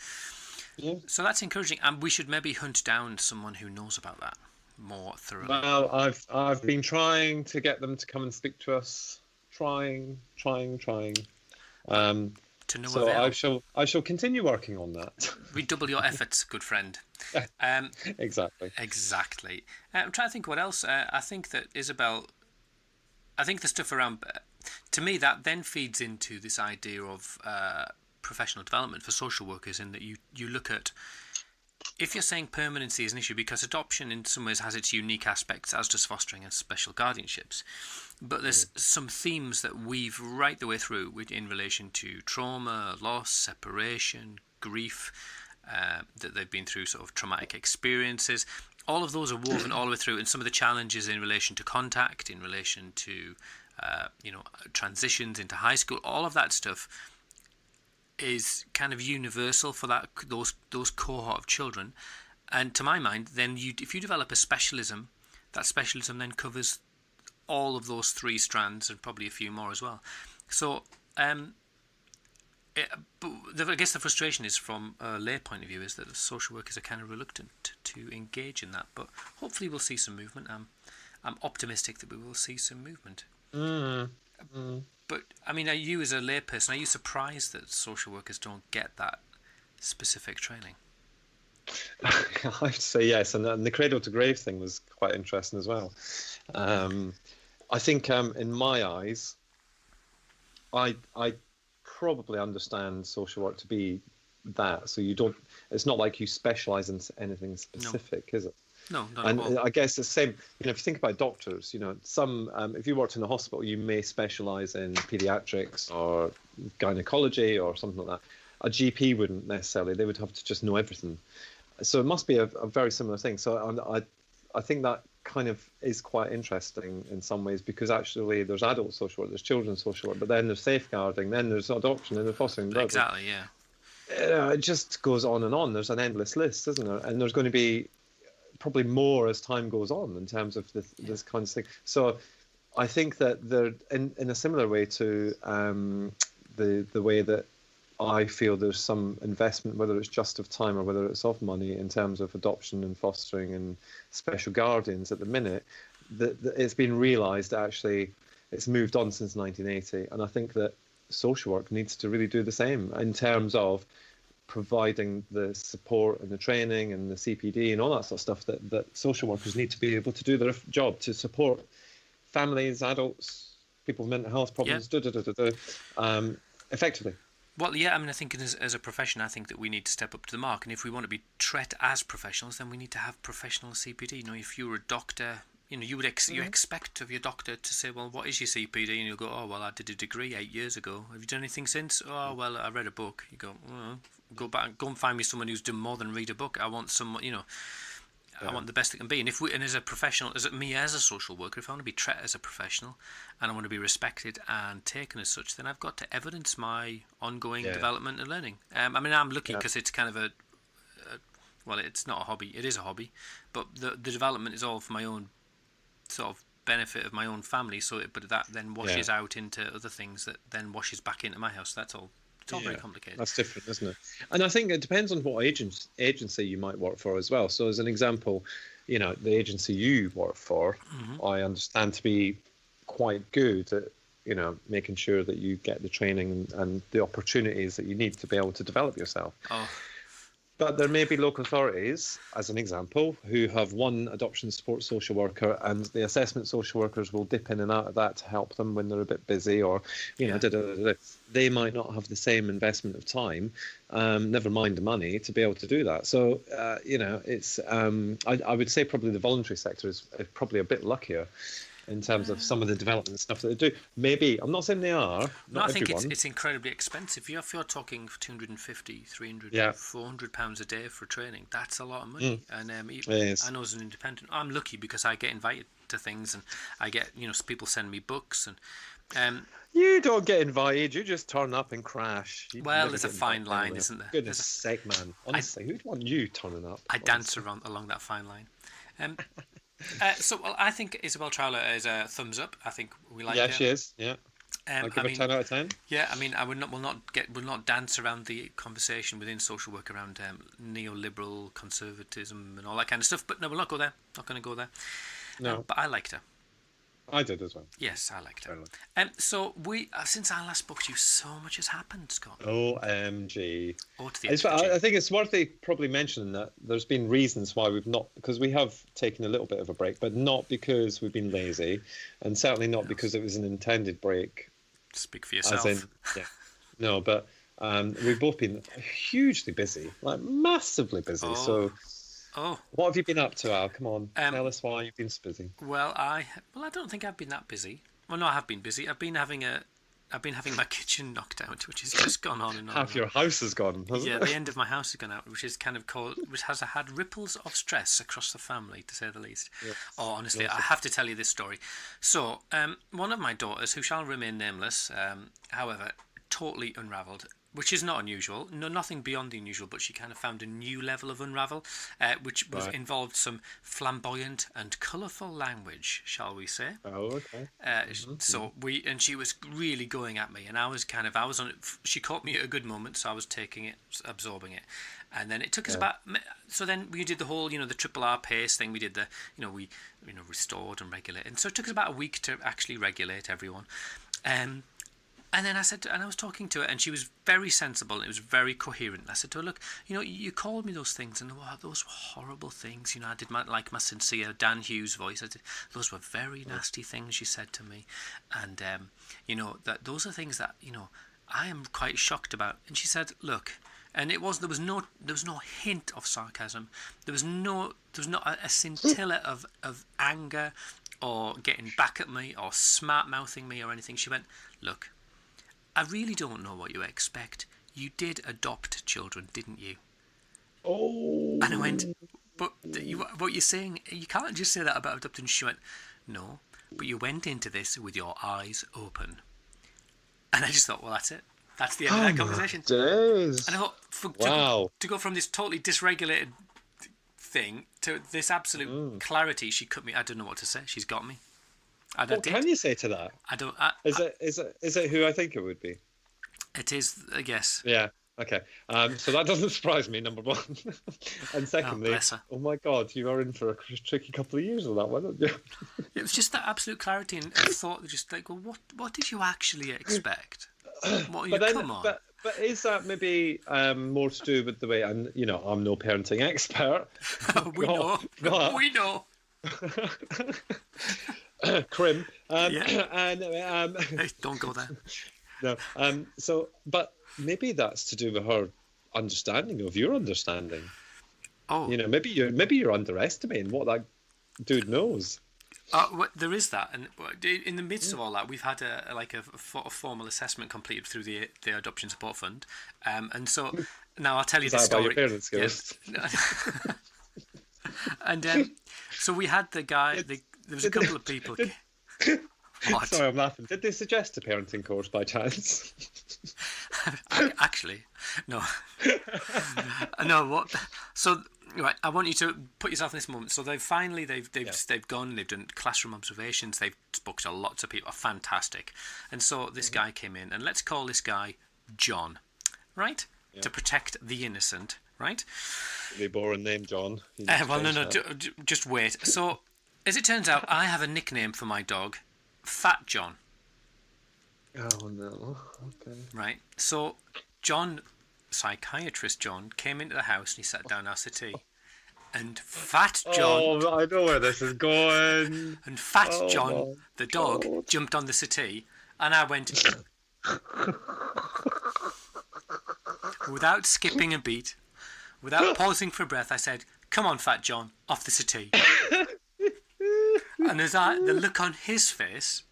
Yeah. So that's encouraging, and we should maybe hunt down someone who knows about that more thoroughly. Well, I've been trying to get them to come and speak to us, trying. To no so avail. I shall continue working on that. Redouble your efforts, good friend. Exactly. I'm trying to think what else. I think that Isabelle, the stuff around, to me, that then feeds into this idea of professional development for social workers, in that you look at, if you're saying permanency is an issue, because adoption in some ways has its unique aspects, as does fostering and special guardianships, but there's some themes that weave right the way through in relation to trauma, loss, separation, grief, that they've been through sort of traumatic experiences. All of those are woven all the way through, and some of the challenges in relation to contact, in relation to transitions into high school, all of that stuff is kind of universal for those cohort of children. And to my mind, then if you develop a specialism, that specialism then covers all of those three strands and probably a few more as well. So I guess the frustration is, from a lay point of view, is that the social workers are kind of reluctant to engage in that, but hopefully we'll see some movement. I'm optimistic that we will see some movement. But I mean, are you, as a layperson, are you surprised that social workers don't get that specific training? I have to say yes, and the cradle to grave thing was quite interesting as well. I think in my eyes, I probably understand social work to be that. So it's not like you specialise in anything specific, is it? No, not and at all. I guess the same. If you think about doctors, some if you worked in a hospital, you may specialise in paediatrics or gynecology or something like that. A GP wouldn't necessarily; they would have to just know everything. So it must be a very similar thing. So I think that kind of is quite interesting in some ways, because actually there's adult social work, there's children's social work, but then there's safeguarding, then there's adoption, and there's fostering. Exactly, yeah. It just goes on and on. There's an endless list, isn't there? And there's going to be probably more as time goes on in terms of this kind of thing. So I think that they're in a similar way to the way that I feel there's some investment, whether it's just of time or whether it's of money, in terms of adoption and fostering and special guardians at the minute, that it's been realised that actually it's moved on since 1980. And I think that social work needs to really do the same in terms of providing the support and the training and the CPD and all that sort of stuff that social workers need to be able to do their job to support families, adults, people with mental health problems, effectively. Well, yeah, I mean, I think as a profession, I think that we need to step up to the mark. And if we want to be treated as professionals, then we need to have professional CPD. You know, if you were a doctor, you know, you expect of your doctor to say, well, what is your CPD? And you'll go, oh, well, I did a degree 8 years ago. Have you done anything since? Oh, well, I read a book. You go, oh, go and find me someone who's done more than read a book. I want someone, you know, I want the best it can be. And as a professional, as a social worker, if I want to be treated as a professional and I want to be respected and taken as such, then I've got to evidence my ongoing development and learning. I mean, I'm lucky because it's kind of well, it's not a hobby. It is a hobby, but the development is all for my own sort of benefit of my own family. But that then washes out into other things that then washes back into my house. That's all. It's all very complicated. That's different, isn't it? And I think it depends on what agency you might work for as well. So as an example, you know, the agency you work for, I understand to be quite good at, you know, making sure that you get the training and the opportunities that you need to be able to develop yourself. But there may be local authorities, as an example, who have one adoption support social worker, and the assessment social workers will dip in and out of that to help them when they're a bit busy, or, you know, they might not have the same investment of time, never mind the money, to be able to do that. So, you know, it's I would say probably the voluntary sector is probably a bit luckier in terms of some of the development stuff that they do. Maybe, I'm not saying they are. No, I think it's incredibly expensive. If you're talking 250, 300, 400 pounds a day for training, that's a lot of money. And I know as an independent, I'm lucky because I get invited to things, and I get, you know, people send me books, and you don't get invited, you just turn up and crash. Well, there's a fine line, isn't there? Goodness sake, man. Honestly, who'd want you turning up? I dance along that fine line. Well, I think Isabelle Trowler is a thumbs up. I think we like her. Yeah, she is. Yeah. I'll give her 10 out of 10. Yeah, I mean, will not dance around the conversation within social work around neoliberal conservatism and all that kind of stuff. But no, we'll not go there. Not going to go there. No. But I liked her. I did as well. Yes, I liked her. So since I last spoke to you, so much has happened, Scott. OMG. I think it's worth probably mentioning that there's been reasons why we've not, because we have taken a little bit of a break, but not because we've been lazy, and certainly not because it was an intended break. Speak for yourself. No, but we've both been hugely busy, like massively busy. What have you been up to, Al? Come on, tell us why you've been so busy. Well, I don't think I've been that busy. Well, no, I have been busy. I've been having my kitchen knocked out, which has just gone on and on. Half your house has gone, hasn't it? The end of my house has gone out, which has had ripples of stress across the family, to say the least. Yes. Oh, honestly, I have to tell you this story. So, one of my daughters, who shall remain nameless, however, totally unravelled, which is not unusual. No, nothing beyond the unusual, but she kind of found a new level of unravel, which involved some flamboyant and colourful language, shall we say? Oh, okay. So she was really going at me, and I was on it. She caught me at a good moment, so I was taking it, absorbing it, and then it took us about. So then we did the whole, you know, the triple R pace thing. We did the, you know, we restored and regulated, and so it took us about a week to actually regulate everyone. And then I was talking to her, and she was very sensible, and it was very coherent. I said to her, look, you know, you called me those things, and those were horrible things. You know, I did my sincere Dan Hughes voice. Those were very nasty things you said to me. And, you know, that those are things that, you know, I am quite shocked about. And she said, look, and there was no hint of sarcasm. There was not a scintilla of anger or getting back at me or smart-mouthing me or anything. She went, look, I really don't know what you expect. You did adopt children, didn't you? Oh. And I went, But what you're saying, you can't just say that about adopting. She went, no, but you went into this with your eyes open. And I just thought, well, that's it. That's the end of that conversation. Days. And I thought, to go from this totally dysregulated thing to this absolute clarity, she cut me. I don't know what to say. She's got me. What can you say to that? I don't. Is it who I think it would be? It is, I guess. Yeah. Okay. So that doesn't surprise me, number one. And secondly, oh my God, you are in for a tricky couple of years with that one, aren't you? It was just that absolute clarity and thought, just like, well, what did you actually expect? Come on. But is that maybe more to do with the way I'm no parenting expert. We know. Crim. Hey, don't go there. No. But maybe that's to do with her understanding of your understanding. Oh. Maybe you're underestimating what that dude knows. There is that, and in the midst of all that, we've had a formal assessment completed through the Adoption Support Fund, and so now I'll tell you the story. About your parents' skills? Yes. And so we had the guy. There was a couple of people. What? Sorry, I'm laughing. Did they suggest a parenting course by chance? Actually, no. No. What? So. Right, I want you to put yourself in this moment. So they've gone, they've done classroom observations, they've spoken to lots of people, fantastic. And so this guy came in, and let's call this guy John, right? Yeah. To protect the innocent, right? Really boring name, John. Just wait. So, as it turns out, I have a nickname for my dog, Fat John. Oh no, okay. Right, so John... Psychiatrist John came into the house and he sat down our settee, and Fat John. Oh, I know where this is going. And Fat John, the dog, jumped on the settee, and I went without skipping a beat, without pausing for breath. I said, "Come on, Fat John, off the settee." And the look on his face,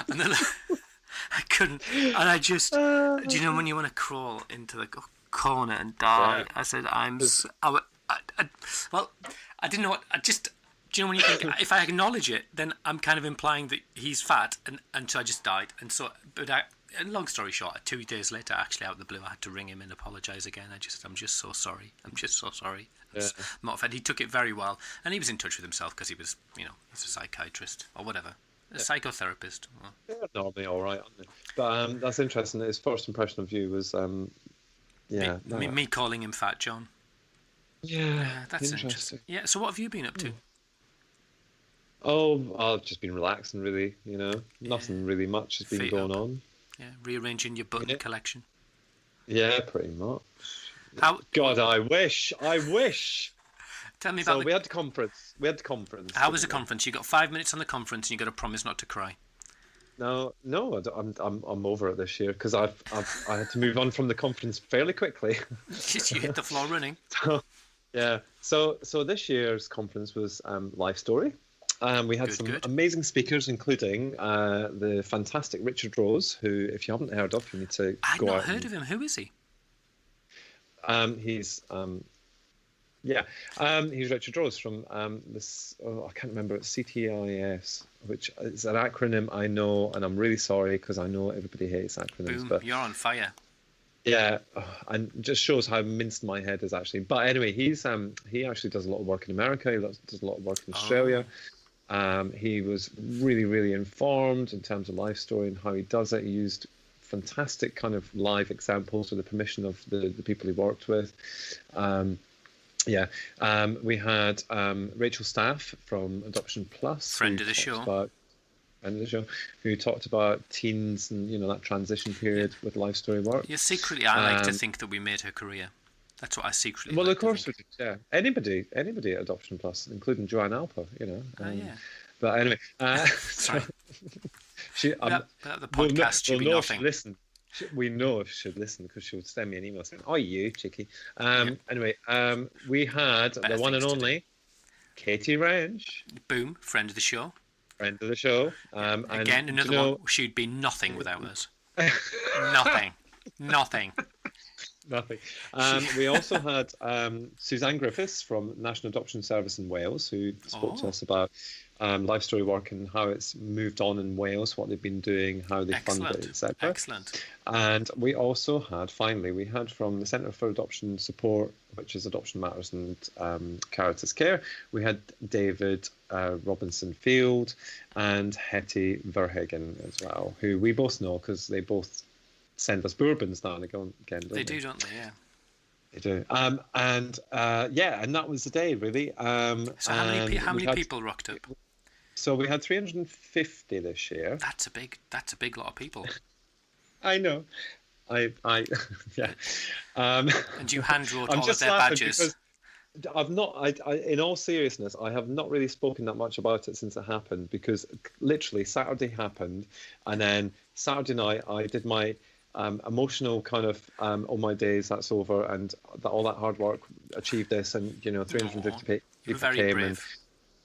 and I couldn't, and I just, do you know when you want to crawl into the corner and die? Yeah. I said, I didn't know what, do you know when you think, if I acknowledge it, then I'm kind of implying that he's fat, and so I just died. And so, and long story short, 2 days later, actually out of the blue, I had to ring him and apologise again. I'm just so sorry. Yeah. Modified. He took it very well, and he was in touch with himself because he was, he's a psychiatrist or whatever. A psychotherapist. Well. Yeah, normally all right, aren't they? But that's interesting. His first impression of you was, me calling him Fat John. Yeah, that's interesting. Yeah. So what have you been up to? Oh, I've just been relaxing, really. Nothing really much has been going on. Yeah, rearranging your button collection. Yeah, pretty much. God, I wish. Tell me about. So we had the conference. How was the conference? You got 5 minutes on the conference, and you got to promise not to cry. No, I'm over it this year because I had to move on from the conference fairly quickly. You hit the floor running. So this year's conference was Life Story. We had some amazing speakers, including the fantastic Richard Rose, who, if you haven't heard of, you need to I'd go out. I've not heard of him. Who is he? He's Richard Rose from this. I can't remember. It's CTIS, which is an acronym I know, and I'm really sorry because I know everybody hates acronyms. Boom! But you're on fire. Yeah, and just shows how minced my head is actually. But anyway, he actually does a lot of work in America. He does a lot of work in Australia. He was really, really informed in terms of Life Story and how he does it. He used fantastic kind of live examples with the permission of the people he worked with. We had Rachel Staff from Adoption Plus, friend of the show, who talked about teens and that transition period with Life Story work. Yeah, secretly, I like to think that we made her career. That's what I secretly. Well, like of course we did. Yeah, anybody at Adoption Plus, including Joanne Alper. But anyway, sorry. The podcast should be nothing. Listen. We know if she should listen because she would send me an email saying, "Oh, you cheeky." Anyway, we had the one and only Katie Range. Boom, friend of the show. Friend of the show. Again, another one. She'd be nothing without us. Nothing. Nothing. We also had Suzanne Griffiths from National Adoption Service in Wales, who spoke to us about life story work and how it's moved on in Wales, what they've been doing, how they fund it, etc. Excellent. And we also had, finally, from the Centre for Adoption Support, which is Adoption Matters and Caritas Care, we had David Robinson Field and Hetty Verhagen as well, who we both know because they both send us bourbons now and again. They do, don't they? Yeah. They do. And that was the day, really. So how many people rocked up? So we had 350 this year. That's a big lot of people. I know. Yeah. And you hand wrote all of their badges. I've not. In all seriousness, I have not really spoken that much about it since it happened, because literally Saturday happened, and then Saturday night I did my emotional kind of all my days, that's over, and all that hard work achieved this, and 350 people came, brave.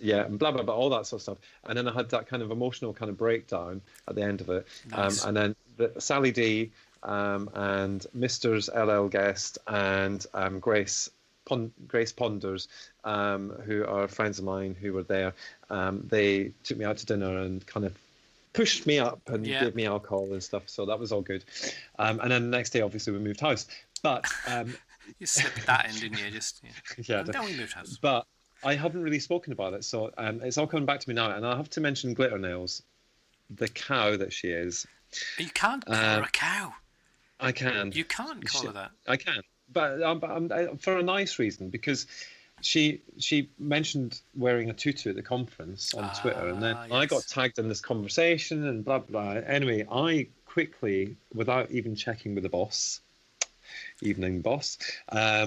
And blah blah blah, all that sort of stuff, and then I had that kind of emotional kind of breakdown at the end of it. Nice. And then Sally D and Misters LL Guest and Grace Ponders, who are friends of mine who were there, they took me out to dinner and kind of pushed me up and gave me alcohol and stuff, so that was all good. And then the next day, obviously, we moved house. But you slipped that in, didn't you? And then we moved house. But I haven't really spoken about it, so it's all coming back to me now. And I have to mention Glitter Nails, the cow that she is. You can't call her a cow. I can. You can't call her that. I can, but for a nice reason, because she mentioned wearing a tutu at the conference on Twitter, and then I got tagged in this conversation and blah blah. Anyway, I quickly, without even checking with the boss, evening boss,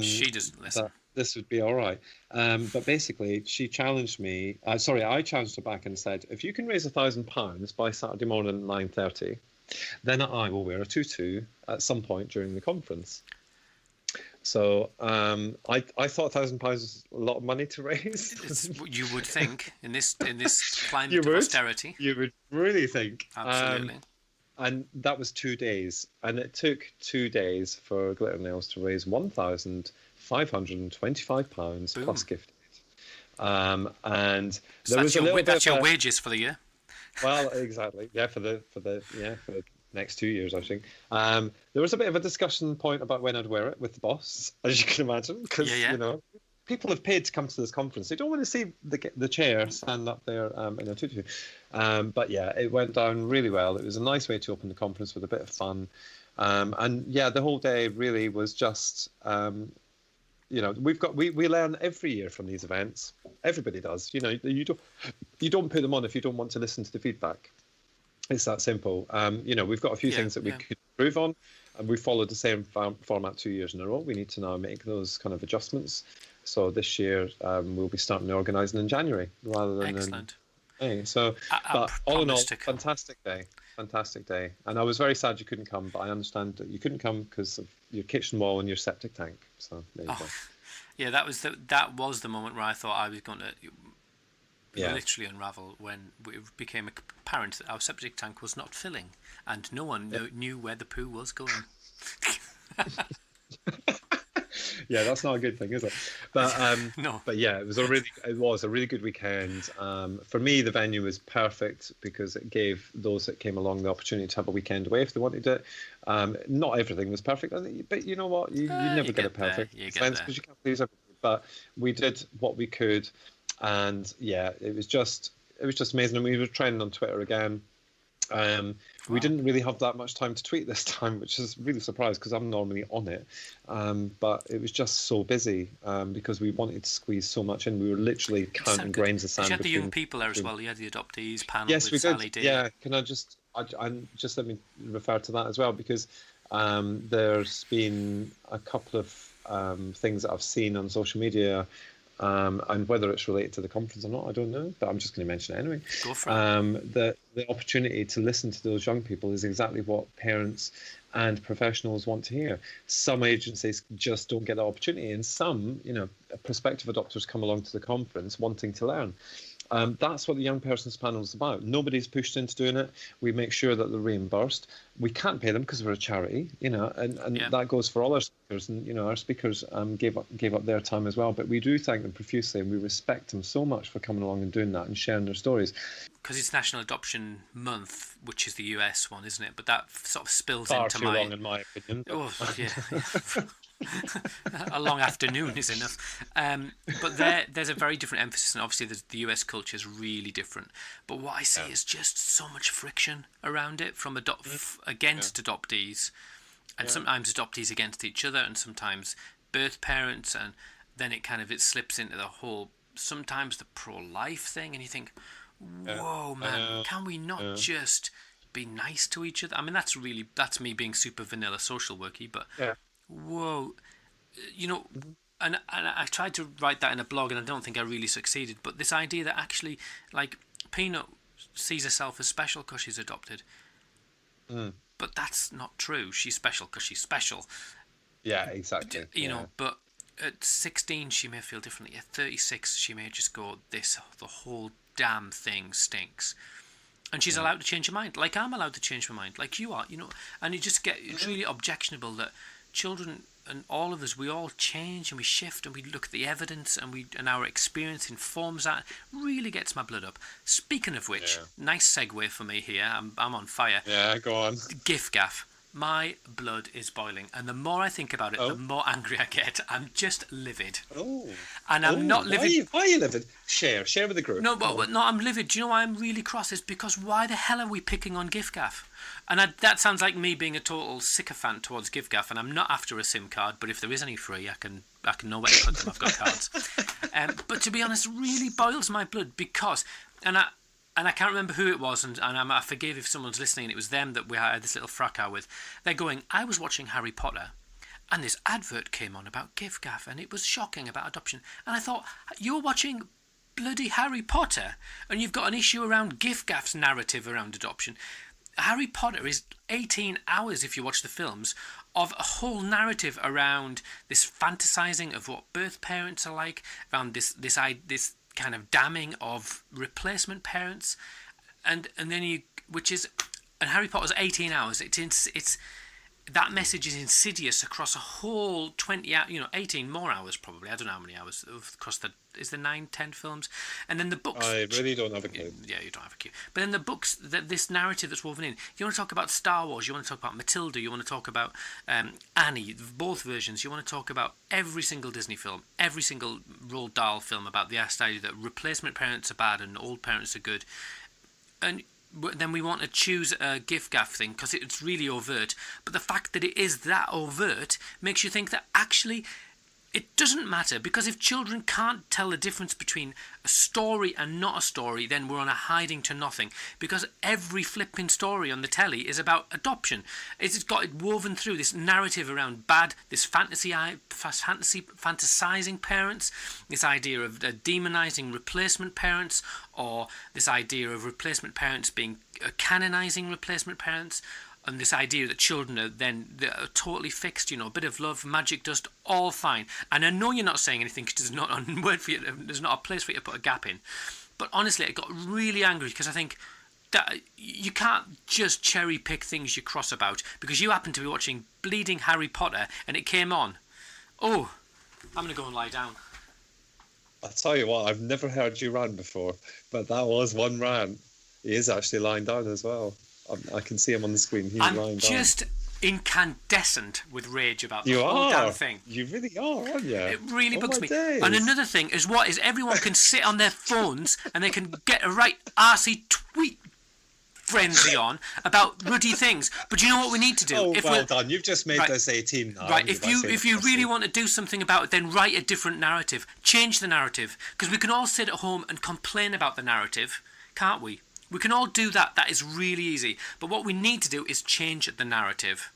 she doesn't listen. This would be all right. But basically, she challenged me. I challenged her back and said, if you can raise £1,000 by Saturday morning at 9:30, then I will wear a tutu at some point during the conference. So I thought £1,000 was a lot of money to raise. You would think in this climate of austerity. You would really think. Absolutely. And that was 2 days, and it took 2 days for Glitter Nails to raise £1,525 plus gift aid. And so there was a little bit. That's your wages for the year. Well, exactly. Yeah, for the next 2 years, I think. There was a bit of a discussion point about when I'd wear it with the boss, as you can imagine, because people have paid to come to this conference. They don't want to see the chair stand up there in a tutu. But yeah, it went down really well. It was a nice way to open the conference with a bit of fun. And yeah, the whole day really was just, we learn every year from these events. Everybody does. You don't put them on if you don't want to listen to the feedback. It's that simple. We've got a few things that we could improve on, and we followed the same format 2 years in a row. We need to now make those kind of adjustments. So this year we'll be starting organising in January rather than excellent. In May. So, but all in all, fantastic day. And I was very sad you couldn't come, but I understand that you couldn't come because of your kitchen wall and your septic tank. So there you go. Yeah, that was the moment where I thought I was going to literally unravel, when it became apparent that our septic tank was not filling, and no one knew where the poo was going. Yeah, that's not a good thing, is it? But no. But yeah, it was a really good weekend. For me, the venue was perfect because it gave those that came along the opportunity to have a weekend away if they wanted it. Not everything was perfect, but you know what? You never get it perfect because you can't please everybody. But we did what we could, and yeah, it was just amazing. And we were trending on Twitter again. We didn't really have that much time to tweet this time, which is really surprised because I'm normally on it. But it was just so busy because we wanted to squeeze so much in. We were literally counting grains of sand. You had the young people there as well. You had the adoptees panel. Yes, with we Sally did. D. Yeah, can I just let me refer to that as well, because there's been a couple of things that I've seen on social media. And whether it's related to the conference or not, I don't know, but I'm just going to mention it anyway. Go for it. The opportunity to listen to those young people is exactly what parents and professionals want to hear. Some agencies just don't get that opportunity, and some, prospective adopters come along to the conference wanting to learn. That's what the young person's panel is about. Nobody's pushed into doing it. We make sure that they're reimbursed. We can't pay them because we're a charity, and that goes for all our speakers. And our speakers gave up their time as well. But we do thank them profusely, and we respect them so much for coming along and doing that and sharing their stories. Because it's National Adoption Month, which is the US one, isn't it? But that sort of spills Far into too long, in my opinion. Oh, yeah. A long afternoon is enough. But there's a very different emphasis, and obviously the US culture is really different. But what I see is just so much friction around it from against adoptees, and sometimes adoptees against each other, and sometimes birth parents, and then it slips into the whole, sometimes the pro-life thing, and you think, whoa, man, can we not just be nice to each other? I mean, that's me being super vanilla social worky, but whoa, and I tried to write that in a blog, and I don't think I really succeeded. But this idea that actually, like, Peanut sees herself as special because she's adopted, but that's not true. She's special because she's special. Yeah, exactly. But at 16 she may feel differently. At 36 she may just go, the whole damn thing stinks. And she's allowed to change her mind, like I'm allowed to change my mind, like you are, and it's really objectionable that children and all of us, we all change and we shift and we look at the evidence and our experience informs that. Really gets my blood up. Speaking of which, nice segue for me here. I'm on fire. Yeah, go on. Giff Gaff. My blood is boiling, and the more I think about it, the more angry I get. I'm just livid. Oh. And I'm not livid. Why are you livid? Share with the group. No, I'm livid. Do you know why I'm really cross? It's because why the hell are we picking on Giff Gaff? And that sounds like me being a total sycophant towards Giff Gaff, and I'm not after a SIM card, but if there is any free, I can know where to put them. I've got cards. But to be honest, it really boils my blood because, and I can't remember who it was, and I forgive if someone's listening and it was them that we had this little fracas with. They're going, I was watching Harry Potter, and this advert came on about Giff Gaff, and it was shocking about adoption. And I thought, you're watching bloody Harry Potter, and you've got an issue around Giff Gaff's narrative around adoption. Harry Potter is 18 hours, if you watch the films, of a whole narrative around this fantasizing of what birth parents are like, around this kind of damning of replacement parents, and then and Harry Potter's 18 hours. It's that message is insidious across a whole 20 hours, 18 more hours probably. I don't know how many hours across is there 9-10 films, and then the books. I really don't have a clue. Yeah, you don't have a clue. But then the books, this narrative that's woven in. You want to talk about Star Wars, you want to talk about Matilda, you want to talk about Annie, both versions. You want to talk about every single Disney film, every single Roald Dahl film about the idea that replacement parents are bad and old parents are good, and then we want to choose a Giff Gaff thing because it's really overt. But the fact that it is that overt makes you think that actually it doesn't matter, because if children can't tell the difference between a story and not a story, then we're on a hiding to nothing, because every flipping story on the telly is about adoption. It's got it woven through this narrative around this fantasizing parents, this idea of demonizing replacement parents, or this idea of replacement parents being canonizing replacement parents, and this idea that children are they're totally fixed, a bit of love, magic dust, all fine. And I know you're not saying anything because there's not a word for you, there's not a place for you to put a gap in. But honestly, I got really angry because I think that you can't just cherry pick things you cross about because you happen to be watching bleeding Harry Potter and it came on. Oh, I'm going to go and lie down. I'll tell you what, I've never heard you rant before, but that was one rant. He is actually lying down as well. I can see him on the screen. He's lying down. I'm just incandescent with rage about the you whole are. damn thing. You really are, aren't you? It really bugs me. Days. And another thing is everyone can sit on their phones and they can get a right arsey tweet frenzy on about ruddy things. But you know what we need to do? Oh, well done. You've just made this 18 now. Right, if you really want to do something about it, then write a different narrative. Change the narrative. Because we can all sit at home and complain about the narrative, can't we? We can all do that. That is really easy. But what we need to do is change the narrative.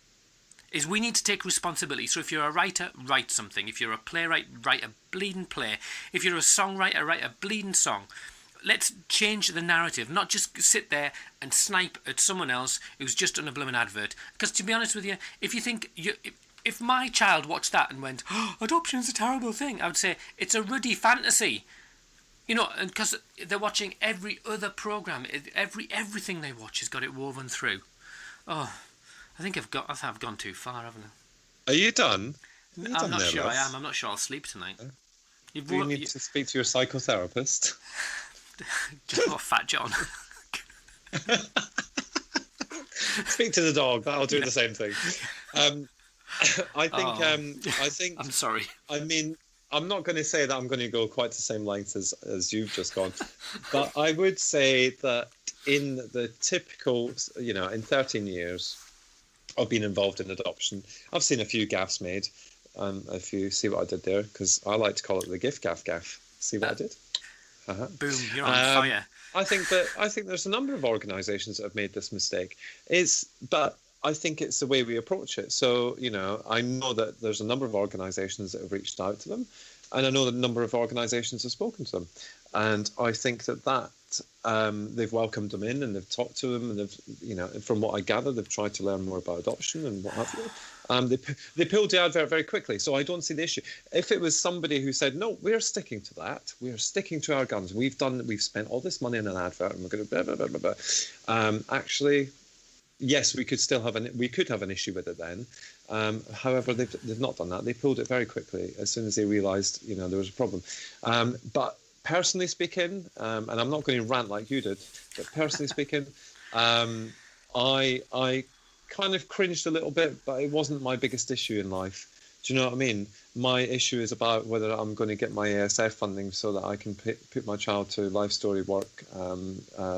We need to take responsibility. So if you're a writer, write something. If you're a playwright, write a bleeding play. If you're a songwriter, write a bleeding song. Let's change the narrative, not just sit there and snipe at someone else who's just done a blooming advert. Because to be honest with you, if you think if my child watched that and went, oh, adoption's a terrible thing, I would say it's a ruddy fantasy. You know, and because they're watching every other program, everything they watch has got it woven through. Oh, I think I've gone too far, haven't I? Are you done? I'm not sure I am. I'm not sure I'll sleep tonight. Do you need to speak to your psychotherapist? Oh, Fat John. Speak to the dog. That'll do the same thing. I think. I'm sorry. I mean, I'm not going to say that I'm going to go quite the same length as you've just gone, but I would say that in the typical, in 13 years of being involved in adoption, I've seen a few gaffes made. If you see what I did there, because I like to call it the Giff Gaff. See what I did? Boom! You're on fire. I think there's a number of organisations that have made this mistake. But I think it's the way we approach it. So, I know that there's a number of organisations that have reached out to them, and I know that a number of organisations have spoken to them. And I think that they've welcomed them in and they've talked to them, and they've, from what I gather, they've tried to learn more about adoption and what have you. They pulled the advert very quickly, so I don't see the issue. If it was somebody who said, no, we're sticking to that, we're sticking to our guns, we've spent all this money on an advert, and we're going to blah, blah, blah, blah, blah. Actually, yes, we could have an issue with it then. However, they've not done that. They pulled it very quickly as soon as they realised, there was a problem. But personally speaking, and I'm not going to rant like you did, but personally speaking, I kind of cringed a little bit, but it wasn't my biggest issue in life. Do you know what I mean? My issue is about whether I'm going to get my ASF funding so that I can put my child to life story work,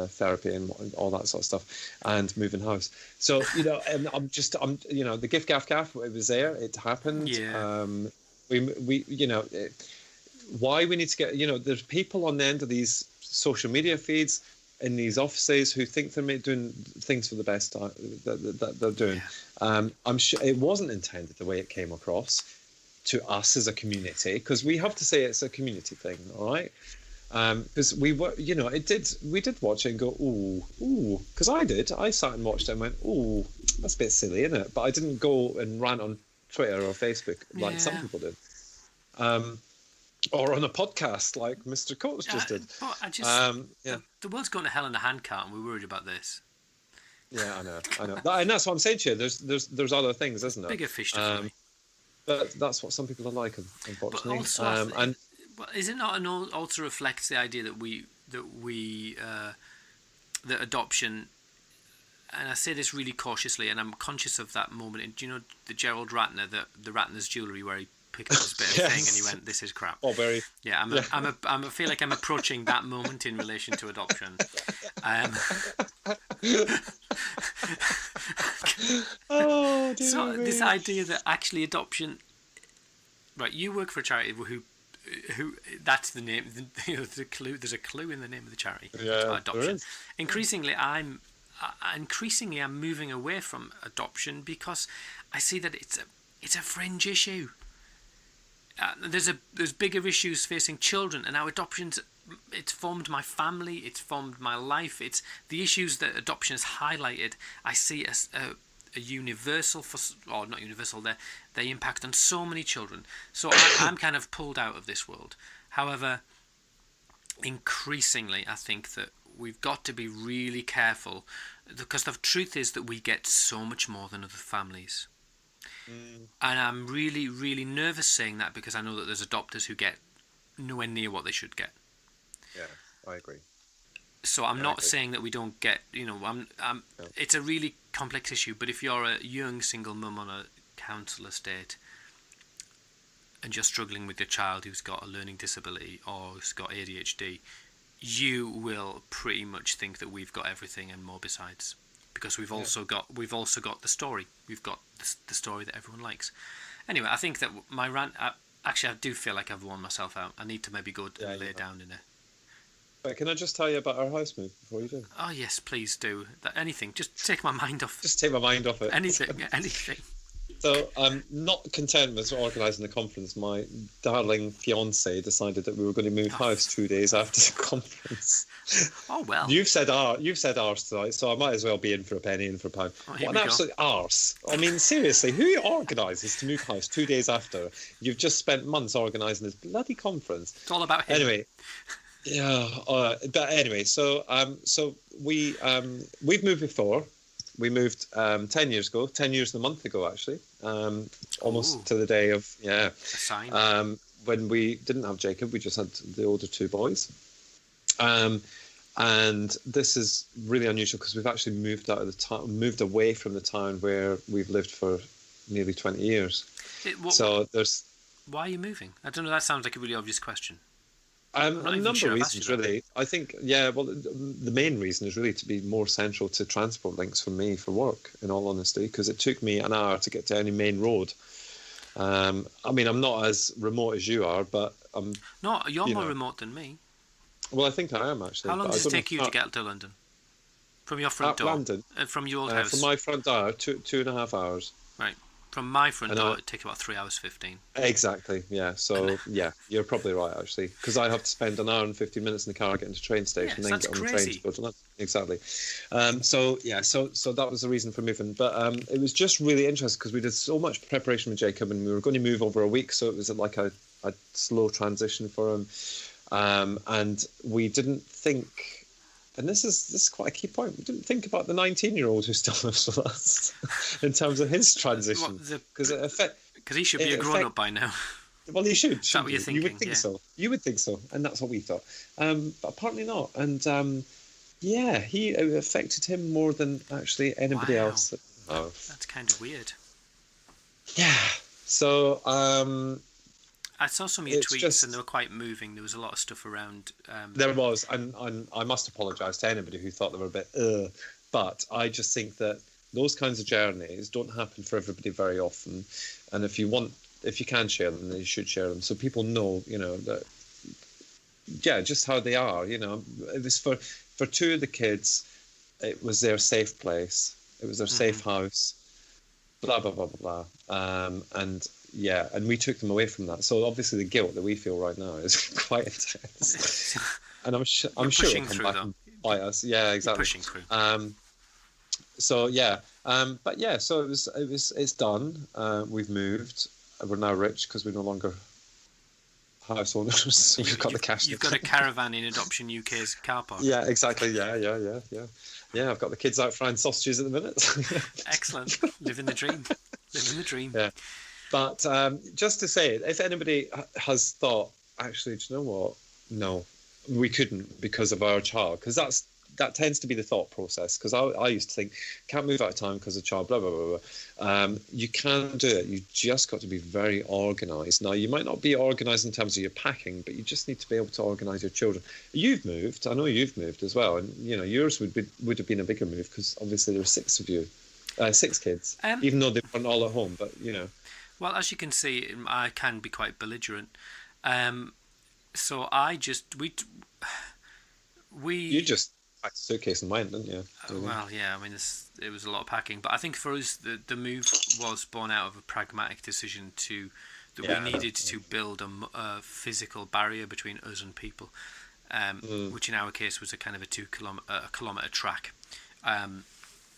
therapy, and all that sort of stuff, and moving house. So and I'm the Giff Gaff, it was there, it happened. Yeah. Why we need to get there's people on the end of these social media feeds in these offices who think they're doing things for the best that they're doing. Yeah. I'm sure it wasn't intended the way it came across to us as a community, because we have to say it's a community thing, all right? Because we were, we did watch it and go, ooh, because I sat and watched it and went, ooh, that's a bit silly, isn't it? But I didn't go and rant on Twitter or Facebook like some people did. Or on a podcast like Mr. Coates just did. But I just, the world's going to hell in a handcart, and we're worried about this. Yeah, I know. And that's what I'm saying to you. There's other things, isn't there? Bigger fish to fry. But that's what some people are like, unfortunately. But also, is it not also reflects the idea that adoption, and I say this really cautiously, and I'm conscious of that moment. Do you know the Gerald Ratner, the Ratner's jewellery, where he picked up this bit of thing and he went, "This is crap." Oh, very. Yeah, I feel like I'm approaching that moment in relation to adoption. Oh, dear so me. this idea that actually adoption, right? You work for a charity who that's the name. The clue. There's a clue in the name of the charity. Yeah, adoption. there is. Increasingly, I'm moving away from adoption because I see that it's a fringe issue. There's bigger issues facing children, and now adoption's it's formed my family, it's formed my life. It's the issues that adoption has highlighted. I see as a universal or not universal. They impact on so many children. So I'm kind of pulled out of this world. However, increasingly, I think that we've got to be really careful, because the truth is that we get so much more than other families. And I'm really, really nervous saying that, because I know that there's adopters who get nowhere near what they should get. Yeah, I agree. So I'm not saying that we don't get, it's a really complex issue, but if you're a young single mum on a council estate and you're struggling with your child who's got a learning disability or who's got ADHD, you will pretty much think that we've got everything and more besides. Because we've also got the story. We've got the story that everyone likes. Anyway, I think that my rant. Actually, I do feel like I've worn myself out. I need to maybe go and lay down in a. Wait, can I just tell you about our house move before you do? Oh yes, please do. Anything, just take my mind off. Just take my mind off it. Anything. So I'm not content with organising the conference. My darling fiance decided that we were going to move house 2 days after the conference. Oh well. You've said arse tonight, so I might as well be in for a penny, in for a pound. Oh, what an absolute arse! I mean, seriously, who organises to move house 2 days after you've just spent months organising this bloody conference? It's all about him. Anyway, Yeah. But anyway, so we've moved before. We moved 10 years ago, 10 years and a month ago, actually, almost to the day of, a sign. When we didn't have Jacob, we just had the older two boys. And this is really unusual because we've actually moved out of the town, moved away from the town where we've lived for nearly 20 years. So there's... Why are you moving? I don't know, that sounds like a really obvious question. A number of reasons, really. I think, the main reason is really to be more central to transport links for me for work, in all honesty, because it took me an hour to get to any main road. I mean, I'm not as remote as you are, but I'm... No, you're more remote than me. Well, I think I am, actually. How long does it take you to get to London? From your front door? London? From your old house? From my front door, 2.5 hours. Right. From my front door, it takes about 3 hours 15. Exactly, yeah. So, you're probably right, actually. Because I have to spend an hour and 50 minutes in the car getting to the train station, then get on the train to go to London. Exactly. So that was the reason for moving. But it was just really interesting because we did so much preparation with Jacob, and we were going to move over a week, so it was like a slow transition for him. And we didn't think... And this is quite a key point. We didn't think about the 19-year-old who still lives with us in terms of his transition. Because he should be a grown-up by now. Well, he should. Is that what you're thinking? You would think so. You would think so. And that's what we thought. But apparently not. And, it affected him more than actually anybody else. That's kind of weird. Yeah. So... I saw some of your tweets and they were quite moving. There was a lot of stuff around. There was, and I must apologise to anybody who thought they were a bit, but I just think that those kinds of journeys don't happen for everybody very often. And if you can share them, then you should share them so people know, that, just how they are. It was for two of the kids, it was their safe place, it was their safe house, blah blah blah blah blah, and we took them away from that. So obviously the guilt that we feel right now is quite intense, and I'm sure it'll come back and bite us. Yeah, exactly. You're pushing through. So it's done. We've moved. We're now rich because we're no longer house owners. So we've got the cash. You've got a caravan in Adoption UK's car park. Yeah, exactly. Yeah. I've got the kids out frying sausages at the minute. Excellent. Living the dream. Yeah. But just to say, if anybody has thought, actually, do you know what? No, we couldn't because of our child. Because that tends to be the thought process. Because I used to think, can't move out of town because of child, blah, blah, blah, blah. You can do it. You just got to be very organised. Now, you might not be organised in terms of your packing, but you just need to be able to organise your children. You've moved. I know you've moved as well. And, yours would have been a bigger move because obviously there were 6 of you. 6 kids, even though they weren't all at home, but Well, as you can see, I can be quite belligerent. So you just packed a suitcase and went, didn't you? Well, yeah. I mean, it was a lot of packing, but I think for us, the move was born out of a pragmatic decision we needed to build a physical barrier between us and people, which in our case was a kind of a 2 kilometre track,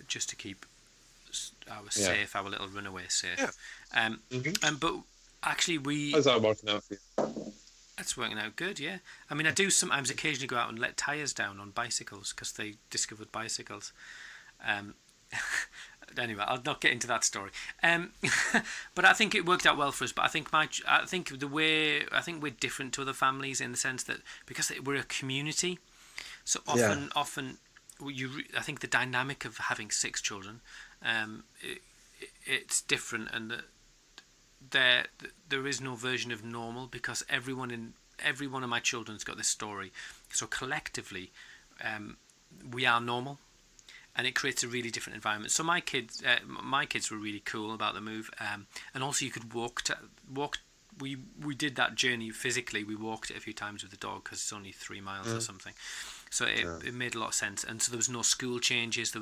just to keep our little runaway safe. But actually how's that working out for you? That's working out good, yeah. I mean, I do sometimes occasionally go out and let tyres down on bicycles because they discovered bicycles. Anyway, I'll not get into that story. But I think it worked out well for us. But I think we're different to other families in the sense that because we're a community, so often I think the dynamic of having 6 children, it's different, and that there is no version of normal because every one of my children's got this story. So collectively, we are normal, and it creates a really different environment. So my kids were really cool about the move, and also you could walk. We did that journey physically. We walked it a few times with the dog because it's only 3 miles or something. So it made a lot of sense. And so there was no school changes.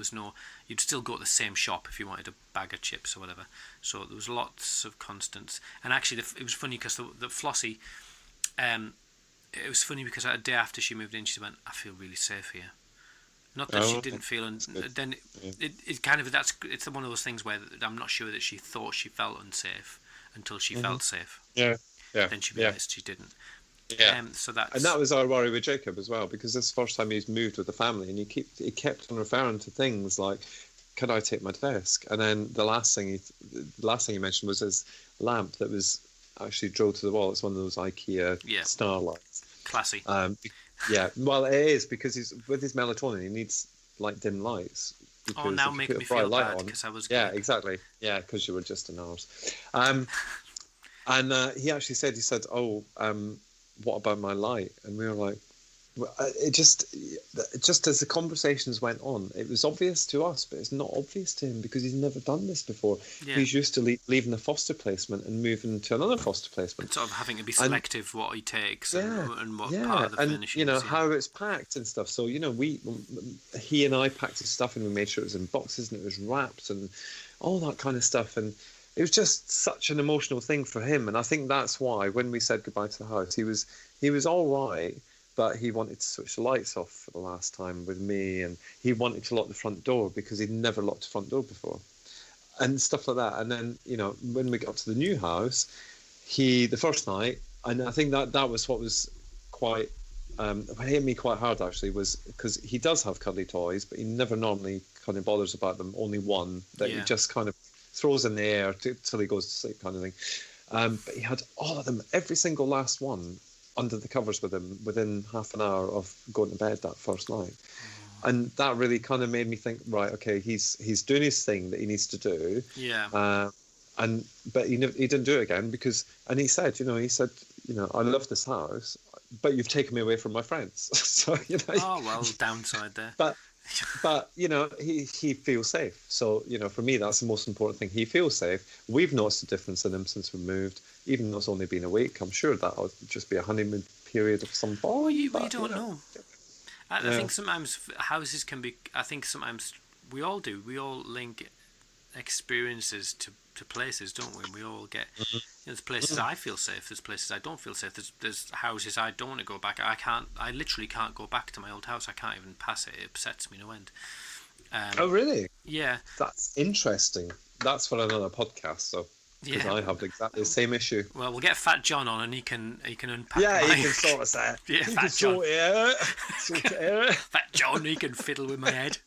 You'd still go to the same shop if you wanted a bag of chips or whatever. So there was lots of constants. And actually, it was funny because the Flossie, it was funny because a day after she moved in, she went, "I feel really safe here." Not that she didn't feel, and then it kind of it's one of those things where I'm not sure that she thought she felt unsafe until she felt safe. Yeah. Then she realised she didn't. Yeah. So that's... And that was our worry with Jacob as well, because this is the first time he's moved with the family, and he kept on referring to things like, "Could I take my desk?" And then the last thing he mentioned was his lamp that was actually drilled to the wall. It's one of those IKEA star lights. Classy. Yeah, well, it is, because he's with his melatonin, he needs like dim lights. Oh, now make me feel bad because I was... Yeah, exactly. Yeah, because you were just an ours. And he actually said, "Oh, what about my light?" And we were like, it just as the conversations went on, it was obvious to us, but it's not obvious to him because he's never done this before. Yeah. He's used to leaving the foster placement and moving to another foster placement. And sort of having to be selective what he takes and what yeah, part of the and furnishings. you know how it's packed and stuff. So he and I packed his stuff and we made sure it was in boxes and it was wrapped and all that kind of stuff. And it was just such an emotional thing for him. And I think that's why when we said goodbye to the house, he was all right. But he wanted to switch the lights off for the last time with me, and he wanted to lock the front door because he'd never locked the front door before, and stuff like that. And then, when we got to the new house, the first night, and I think that was what was quite what hit me quite hard actually, was because he does have cuddly toys, but he never normally kind of bothers about them. Only one that he just kind of throws in the air till he goes to sleep, kind of thing. But he had all of them, every single last one, under the covers with him within half an hour of going to bed that first night. And that really kind of made me think, right, okay, he's doing his thing that he needs to do. Yeah. But he didn't do it again and he said, I love this house, but you've taken me away from my friends. So, Oh, well, downside there. But he feels safe. So, for me, that's the most important thing. He feels safe. We've noticed a difference in him since we moved. Even though it's only been a week, I'm sure that'll just be a honeymoon period of some form. Well, you don't know. I think sometimes houses can be... I think sometimes we all do. We all link experiences to places, don't we? We all get... there's places I feel safe. There's places I don't feel safe. There's houses I don't want to go back. I literally can't go back to my old house. I can't even pass it. It upsets me no end. Oh, really? Yeah. That's interesting. That's for another podcast, so... Because I have exactly the same issue. Well, we'll get Fat John on, and he can unpack. Yeah, he can sort us out. Yeah, Fat John. Sort it out. Fat John, he can fiddle with my head.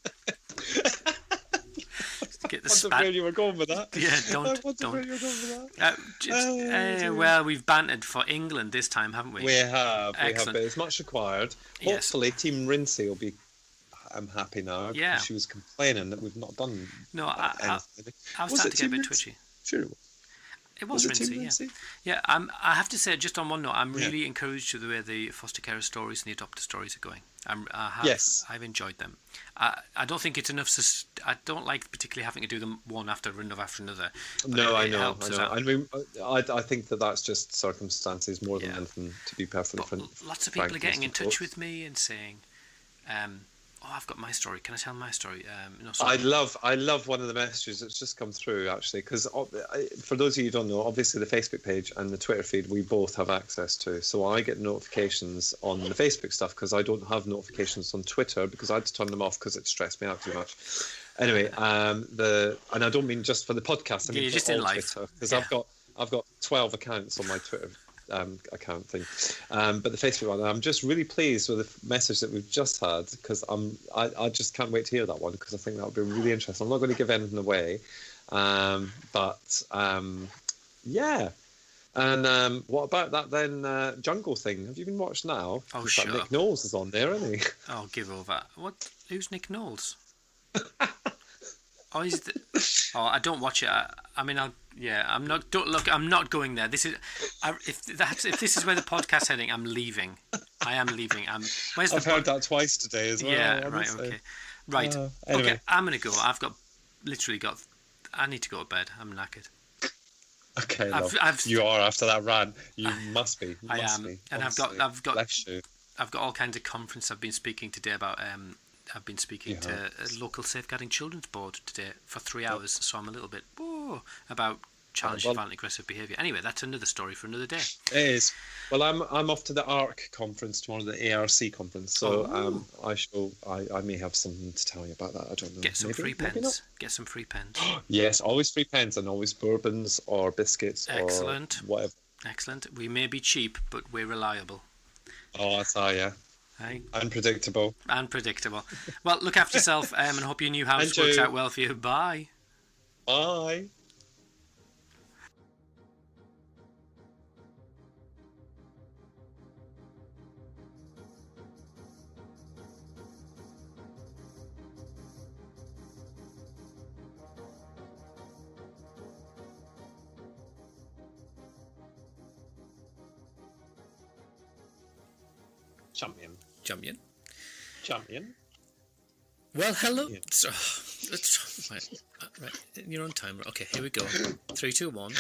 Get the spat. Where you were going with that. Yeah, don't. Where you were going with that. Well, we've bantered for England this time, haven't we? We have. Excellent. But it's much required. Hopefully, Team Rinsey will be. I'm happy now. Yeah. Because she was complaining that we've not done. No, I was starting to get a bit twitchy. Sure it was. It was Rinsey, yeah. I have to say, just on one note, I'm really encouraged to the way the foster care stories and the adopted stories are going. I've enjoyed them. I don't think it's enough. I don't like particularly having to do them one after another. No, I know. I mean, I think that's just circumstances more than anything, to be perfectly frank. Lots of people are getting in touch with me and saying, I've got my story. Can I tell my story? I love one of the messages that's just come through, actually, because for those of you who don't know, obviously the Facebook page and the Twitter feed we both have access to. So I get notifications on the Facebook stuff because I don't have notifications on Twitter because I had to turn them off because it stressed me out too much. Anyway, and I don't mean just for the podcast. I mean just for in all life. Twitter, because I've got 12 accounts on my Twitter account thing, but the Facebook one, I'm just really pleased with the message that we've just had because I just can't wait to hear that one because I think that would be really interesting. I'm not going to give anything away, but yeah. And what about that then Jungle thing? Have you been watching now? Oh, sure. Nick Knowles is on there, isn't he? Oh, give over. What? Who's Nick Knowles? I don't watch it. I'm not. I'm not going there. This is. If this is where the podcast's heading, I'm leaving. I am leaving. I've heard that twice today as well. Yeah. Right. Okay. Right. Anyway. Okay. I'm gonna go. I've literally got. I need to go to bed. I'm knackered. Okay. You are after that rant. You must be. I am. Be, and honestly. I've got. Bless you. I've got all kinds of conference. I've been speaking today about. I've been speaking to a local safeguarding children's board today for 3 hours, so I'm a little bit about challenging violent aggressive behaviour. Anyway, that's another story for another day. It is. Well, I'm off to the ARC conference tomorrow, the ARC conference. So I may have something to tell you about that. I don't know. Get some free pens. Get some free pens. Yes, always free pens and always bourbons or biscuits. Excellent. Or whatever. Excellent. We may be cheap, but we're reliable. Oh, that's Aria. Hey. Unpredictable. Unpredictable. Well, look after yourself, and hope your new house works out well for you. Bye. Bye. Champion. Well, hello. Yeah. So, right, you're on timer. Okay, here we go. 3, 2, 1.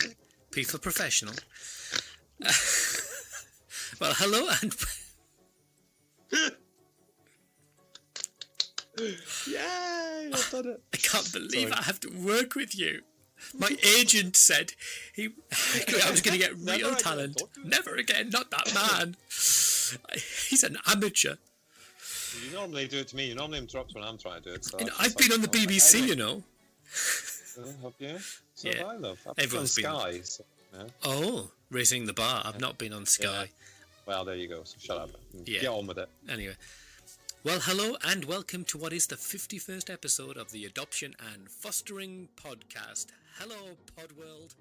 P for professional. Well, hello and. Yay! I've done it. I can't believe I have to work with you. My agent said I was going to get real talent. Never again, not that man. He's an amateur. You normally do it to me. You normally interrupt when I'm trying to do it. So I've been on the BBC, anyway. you know. Have you? So Yeah. have I, love. I've been on Sky. So, yeah. Oh, raising the bar. I've not been on Sky. Yeah. Well, there you go. So shut up. Yeah. Get on with it. Anyway. Well, hello and welcome to what is the 51st episode of the Adoption and Fostering Podcast. Hello, Podworld.